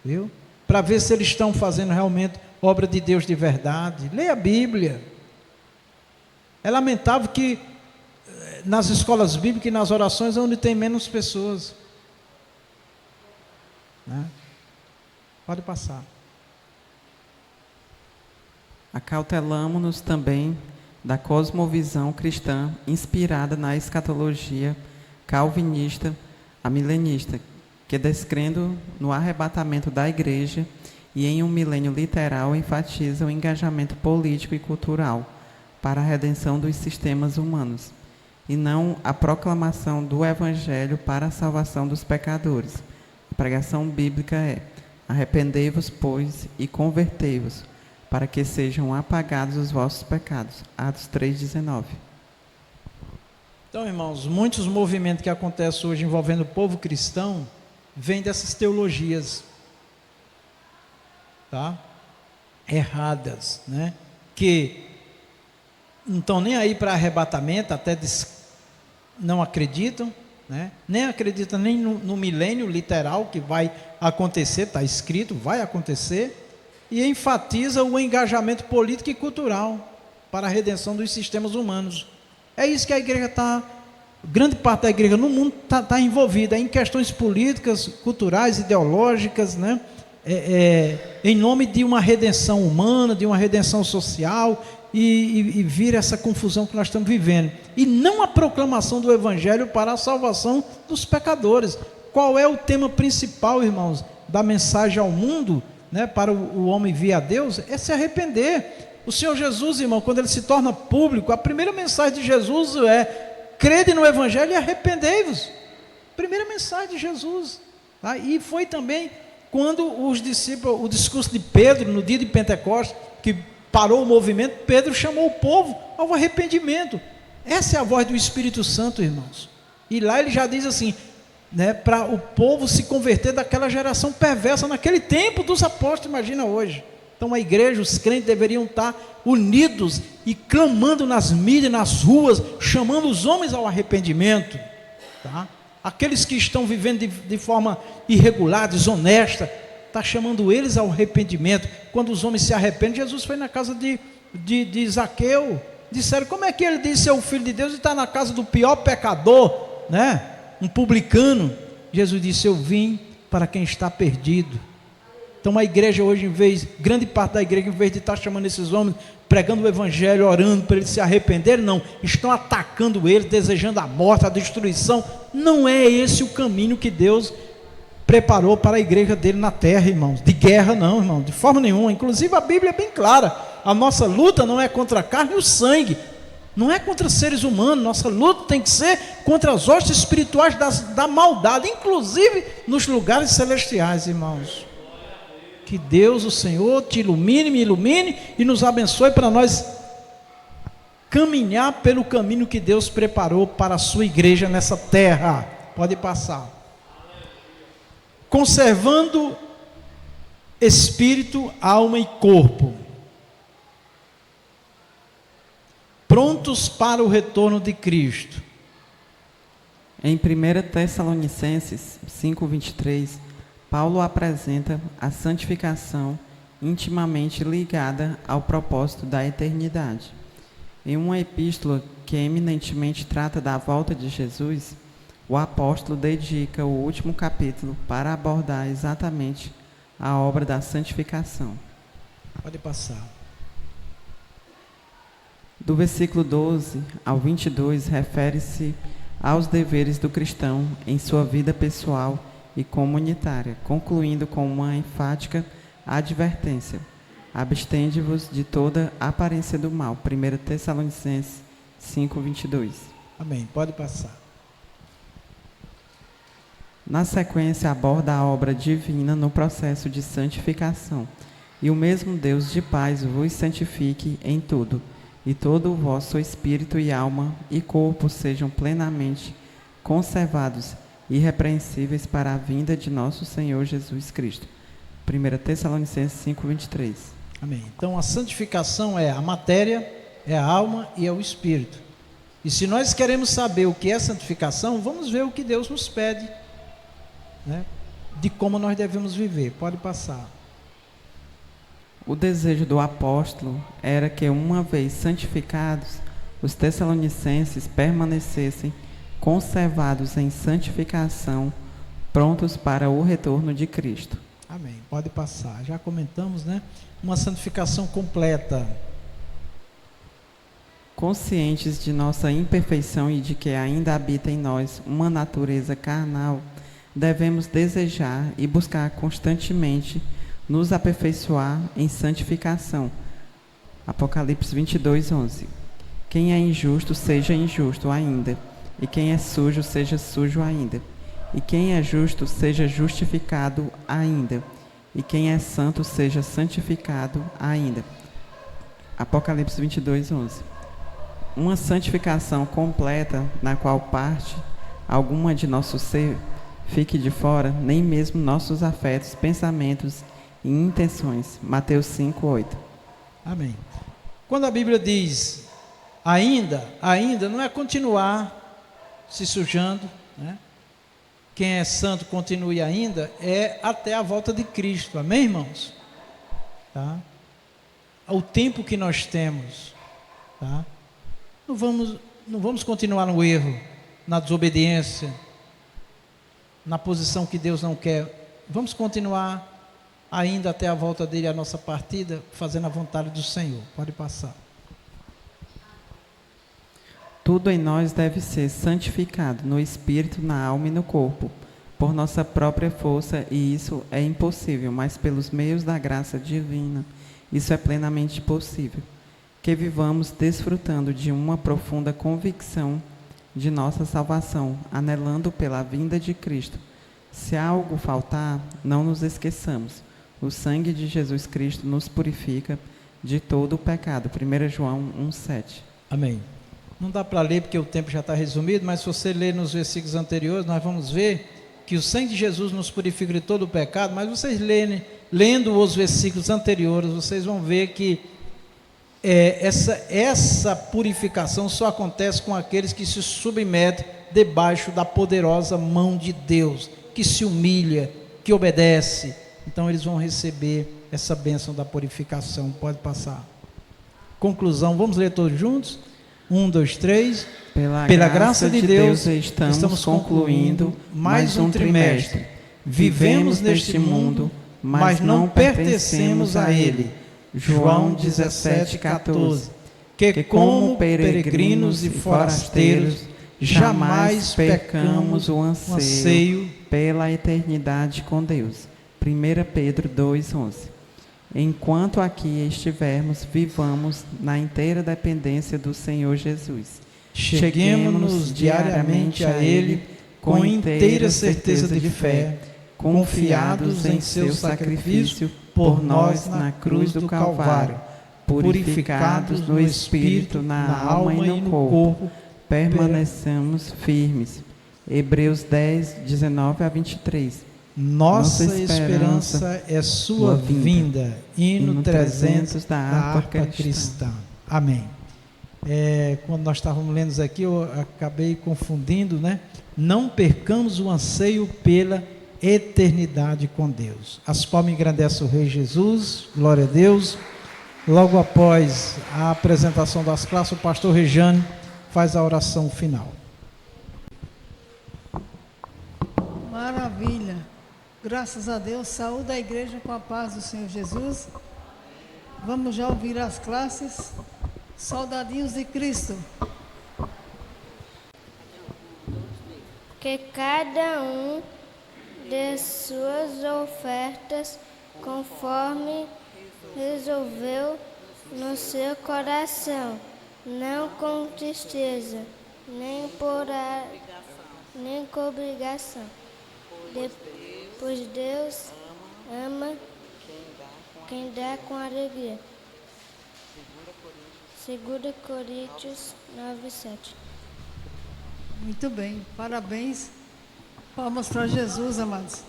[SPEAKER 1] viu? Para ver se eles estão fazendo realmente obra de Deus de verdade. Leia a Bíblia. É lamentável que nas escolas bíblicas e nas orações é onde tem menos pessoas, né? Pode passar.
[SPEAKER 2] Acautelamo-nos também da cosmovisão cristã inspirada na escatologia calvinista, a milenista, que, descrendo no arrebatamento da igreja e em um milênio literal, enfatiza o engajamento político e cultural para a redenção dos sistemas humanos, e não a proclamação do evangelho para a salvação dos pecadores. A pregação bíblica é: arrependei-vos, pois, e convertei-vos, para que sejam apagados os vossos pecados. Atos 3,19.
[SPEAKER 1] Então, irmãos, muitos movimentos que acontecem hoje envolvendo o povo cristão vêm dessas teologias, tá? Erradas, né? Que não estão nem aí para arrebatamento, até não acreditam, né? Nem acreditam nem no milênio literal que vai acontecer, está escrito, vai acontecer, e enfatiza o engajamento político e cultural para a redenção dos sistemas humanos. É isso que a igreja grande parte da igreja no mundo está envolvida em questões políticas, culturais, ideológicas, né? Em nome de uma redenção humana, de uma redenção social, e vira essa confusão que nós estamos vivendo, e não a proclamação do evangelho para a salvação dos pecadores. Qual é o tema principal, irmãos, da mensagem ao mundo, né, para o homem vir a Deus? É se arrepender. O Senhor Jesus, irmão, quando ele se torna público, a primeira mensagem de Jesus é: crede no evangelho e arrependei-vos. Primeira mensagem de Jesus, tá? E foi também quando os discípulos, o discurso de Pedro no dia de Pentecostes, que parou o movimento, Pedro chamou o povo ao arrependimento. Essa é a voz do Espírito Santo, irmãos. E lá ele já diz assim, né, para o povo se converter daquela geração perversa naquele tempo dos apóstolos, imagina hoje. Então a igreja, os crentes deveriam estar unidos e clamando nas mídias, nas ruas, chamando os homens ao arrependimento, tá? Aqueles que estão vivendo de forma irregular, desonesta, está chamando eles ao arrependimento. Quando os homens se arrependem, Jesus foi na casa de Zaqueu. Disseram: como é que ele diz ser o filho de Deus e está na casa do pior pecador, né? Um publicano. Jesus disse: eu vim para quem está perdido. Então a igreja hoje, grande parte da igreja, em vez de estar chamando esses homens, pregando o evangelho, orando para eles se arrependerem, não, estão atacando eles, desejando a morte, a destruição. Não é esse o caminho que Deus preparou para a igreja dele na terra, irmãos. De guerra não, irmão, de forma nenhuma. Inclusive a Bíblia é bem clara, a nossa luta não é contra a carne e o sangue, não é contra seres humanos, nossa luta tem que ser contra as hostes espirituais da maldade, inclusive nos lugares celestiais, irmãos. Que Deus, o Senhor, te ilumine, me ilumine e nos abençoe para nós caminhar pelo caminho que Deus preparou para a sua igreja nessa terra. Pode passar. Conservando espírito, alma e corpo, prontos para o retorno de Cristo.
[SPEAKER 2] Em 1 Tessalonicenses 5:23, Paulo apresenta a santificação intimamente ligada ao propósito da eternidade. Em uma epístola que eminentemente trata da volta de Jesus, o apóstolo dedica o último capítulo para abordar exatamente a obra da santificação.
[SPEAKER 1] Pode passar.
[SPEAKER 2] Do versículo 12 ao 22, refere-se aos deveres do cristão em sua vida pessoal e comunitária, concluindo com uma enfática advertência: abstende-vos de toda aparência do mal. 1 Tessalonicenses 5:22.
[SPEAKER 1] Amém, pode passar.
[SPEAKER 2] Na sequência, aborda a obra divina no processo de santificação. E o mesmo Deus de paz vos santifique em tudo, e todo o vosso espírito e alma e corpo sejam plenamente conservados, irrepreensíveis para a vinda de nosso Senhor Jesus Cristo. 1 Tessalonicenses 5:23.
[SPEAKER 1] Amém. Então a santificação é a matéria, é a alma e é o espírito. E se nós queremos saber o que é santificação, vamos ver o que Deus nos pede, né, de como nós devemos viver. Pode passar.
[SPEAKER 2] O desejo do apóstolo era que, uma vez santificados, os tessalonicenses permanecessem conservados em santificação, prontos para o retorno de Cristo.
[SPEAKER 1] Amém. Pode passar. Já comentamos, né? Uma santificação completa.
[SPEAKER 2] Conscientes de nossa imperfeição e de que ainda habita em nós uma natureza carnal, devemos desejar e buscar constantemente nos aperfeiçoar em santificação. Apocalipse 22:11. Quem é injusto, seja injusto ainda. E quem é sujo, seja sujo ainda. E quem é justo, seja justificado ainda. E quem é santo, seja santificado ainda. Apocalipse 22:11. Uma santificação completa, na qual parte alguma de nosso ser fique de fora, nem mesmo nossos afetos, pensamentos e intenções. Mateus 5:8.
[SPEAKER 1] Amém. Quando a Bíblia diz ainda não é continuar se sujando, né? Quem é santo continue ainda, é até a volta de Cristo. Amém, irmãos? Tá? O tempo que nós temos, tá? Não vamos continuar no erro, na desobediência, na posição que Deus não quer. Vamos continuar ainda até a volta dele, a nossa partida, fazendo a vontade do Senhor. Pode passar.
[SPEAKER 2] Tudo em nós deve ser santificado, no espírito, na alma e no corpo, por nossa própria força, e isso é impossível, mas pelos meios da graça divina, isso é plenamente possível. Que vivamos desfrutando de uma profunda convicção de nossa salvação, anelando pela vinda de Cristo. Se algo faltar, não nos esqueçamos. O sangue de Jesus Cristo nos purifica de todo o pecado. 1 João 1:7.
[SPEAKER 1] Amém. Não dá para ler porque o tempo já está resumido, mas se você ler nos versículos anteriores, nós vamos ver que o sangue de Jesus nos purifica de todo o pecado, mas vocês lendo os versículos anteriores, vocês vão ver que essa purificação só acontece com aqueles que se submetem debaixo da poderosa mão de Deus, que se humilha, que obedece. Então eles vão receber essa bênção da purificação. Pode passar. Conclusão, vamos ler todos juntos? 1, 2, 3. Pela graça de Deus, estamos concluindo mais um trimestre. Vivemos neste mundo mas não pertencemos a ele. João 17:14. Que como peregrinos e forasteiros, jamais pecamos o anseio
[SPEAKER 2] pela eternidade com Deus. 1 Pedro 2:11. Enquanto aqui estivermos, vivamos na inteira dependência do Senhor Jesus.
[SPEAKER 1] Cheguemos-nos diariamente a Ele com inteira certeza de fé, confiados em seu sacrifício por nós na cruz do Calvário, purificados no Espírito, na alma e no corpo,
[SPEAKER 2] permaneçamos firmes. Hebreus 10:19-23.
[SPEAKER 1] Nossa esperança é sua vinda. Hino 300 da harpa cristã. Amém. Quando nós estávamos lendo isso aqui, eu acabei confundindo, né? Não percamos o anseio pela eternidade com Deus. As palmas engrandecem o Rei Jesus, glória a Deus. Logo após a apresentação das classes, o pastor Rejane faz a oração final.
[SPEAKER 3] Maravilha. Graças a Deus, saúde a igreja com a paz do Senhor Jesus. Vamos já ouvir as classes. Soldadinhos de Cristo.
[SPEAKER 4] Que cada um dê suas ofertas conforme resolveu no seu coração, não com tristeza, nem com obrigação. Pois Deus ama quem dá com alegria. 2 Coríntios 9:7.
[SPEAKER 3] Muito bem, parabéns. Palmas para Jesus, amados.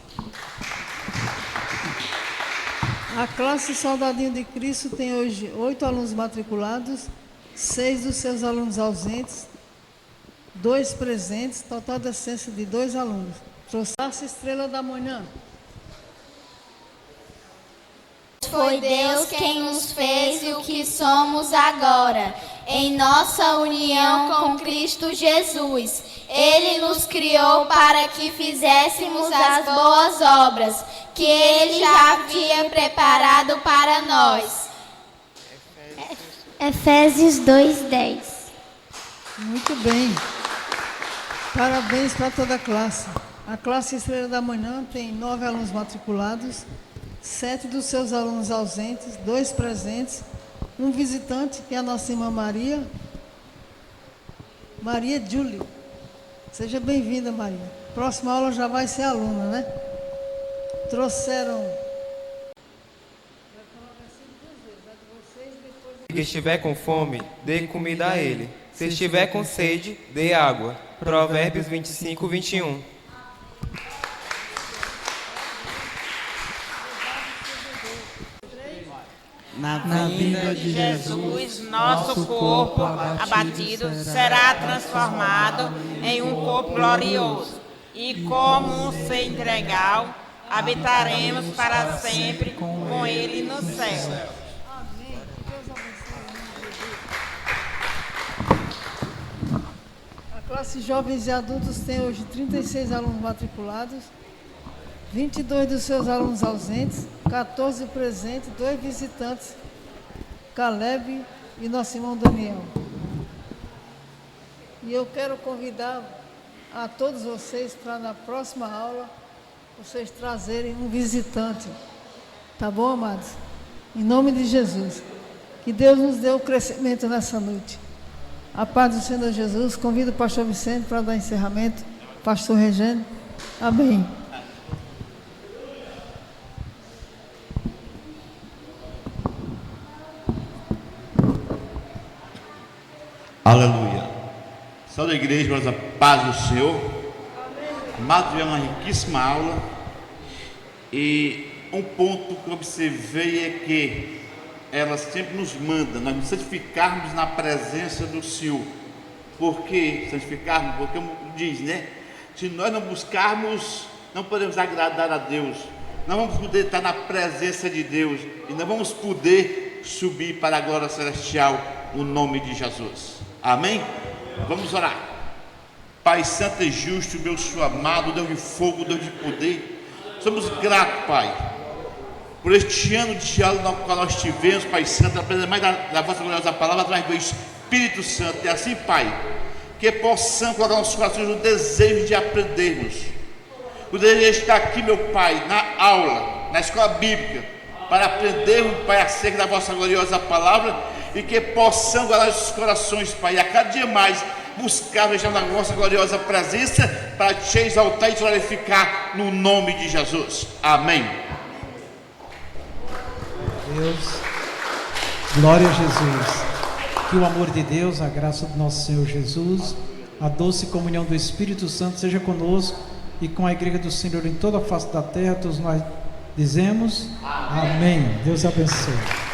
[SPEAKER 3] A classe Soldadinho de Cristo tem hoje 8 alunos matriculados, 6 dos seus alunos ausentes, 2 presentes, total de assistência de 2 alunos. Classe Estrela da Manhã.
[SPEAKER 5] Foi Deus quem nos fez o que somos agora, em nossa união com Cristo Jesus. Ele nos criou para que fizéssemos as boas obras que Ele já havia preparado para nós.
[SPEAKER 4] Efésios 2:10.
[SPEAKER 3] Muito bem. Parabéns para toda a classe. A classe Estrela da Manhã tem 9 alunos matriculados, 7 dos seus alunos ausentes, 2 presentes, um visitante, que é a nossa irmã Maria Júlia. Seja bem-vinda, Maria. Próxima aula já vai ser aluna, né? Trouxeram...
[SPEAKER 6] Que estiver com fome, dê comida a ele. Se estiver com sede, dê água. Provérbios 25:21.
[SPEAKER 2] Na vinda de
[SPEAKER 7] Jesus, nosso corpo abatido será transformado em um corpo glorioso, e como um ceitregal habitaremos para sempre com Ele no céu.
[SPEAKER 3] Amém. Deus abençoe. A classe Jovens e Adultos tem hoje 36 alunos matriculados, 22 dos seus alunos ausentes, 14 presentes, 2 visitantes, Caleb e nosso irmão Daniel. E eu quero convidar a todos vocês para na próxima aula vocês trazerem um visitante. Tá bom, amados? Em nome de Jesus. Que Deus nos dê o crescimento nessa noite. A paz do Senhor Jesus. Convido o pastor Vicente para dar encerramento. Pastor Regênio. Amém.
[SPEAKER 8] Aleluia. Saúde a igreja, mas a paz do Senhor. Amados, é uma riquíssima aula. E um ponto que eu observei é que ela sempre nos manda, nós nos santificarmos na presença do Senhor. Por que santificarmos? Porque diz, né? Se nós não buscarmos, não podemos agradar a Deus. Não vamos poder estar na presença de Deus. E não vamos poder subir para a glória celestial no nome de Jesus. Amém? Vamos orar. Pai santo e justo, meu Senhor amado, Deus de fogo, Deus de poder, somos gratos, Pai, por este ano de diálogo no qual nós tivemos, Pai Santo, aprendendo mais da vossa gloriosa palavra através do Espírito Santo. E assim, Pai, que possamos colocar nossos corações no desejo de aprendermos, o desejo de estar aqui, meu Pai, na aula, na escola bíblica, para aprendermos, Pai, acerca da vossa gloriosa palavra, e que possamos guardar nossos corações, Pai, e a cada dia mais buscar na vossa gloriosa presença, para te exaltar e te glorificar no nome de Jesus. Amém.
[SPEAKER 1] Deus, glória a Jesus. Que o amor de Deus, a graça do nosso Senhor Jesus, a doce comunhão do Espírito Santo seja conosco e com a igreja do Senhor em toda a face da terra. Todos nós dizemos amém. Deus abençoe.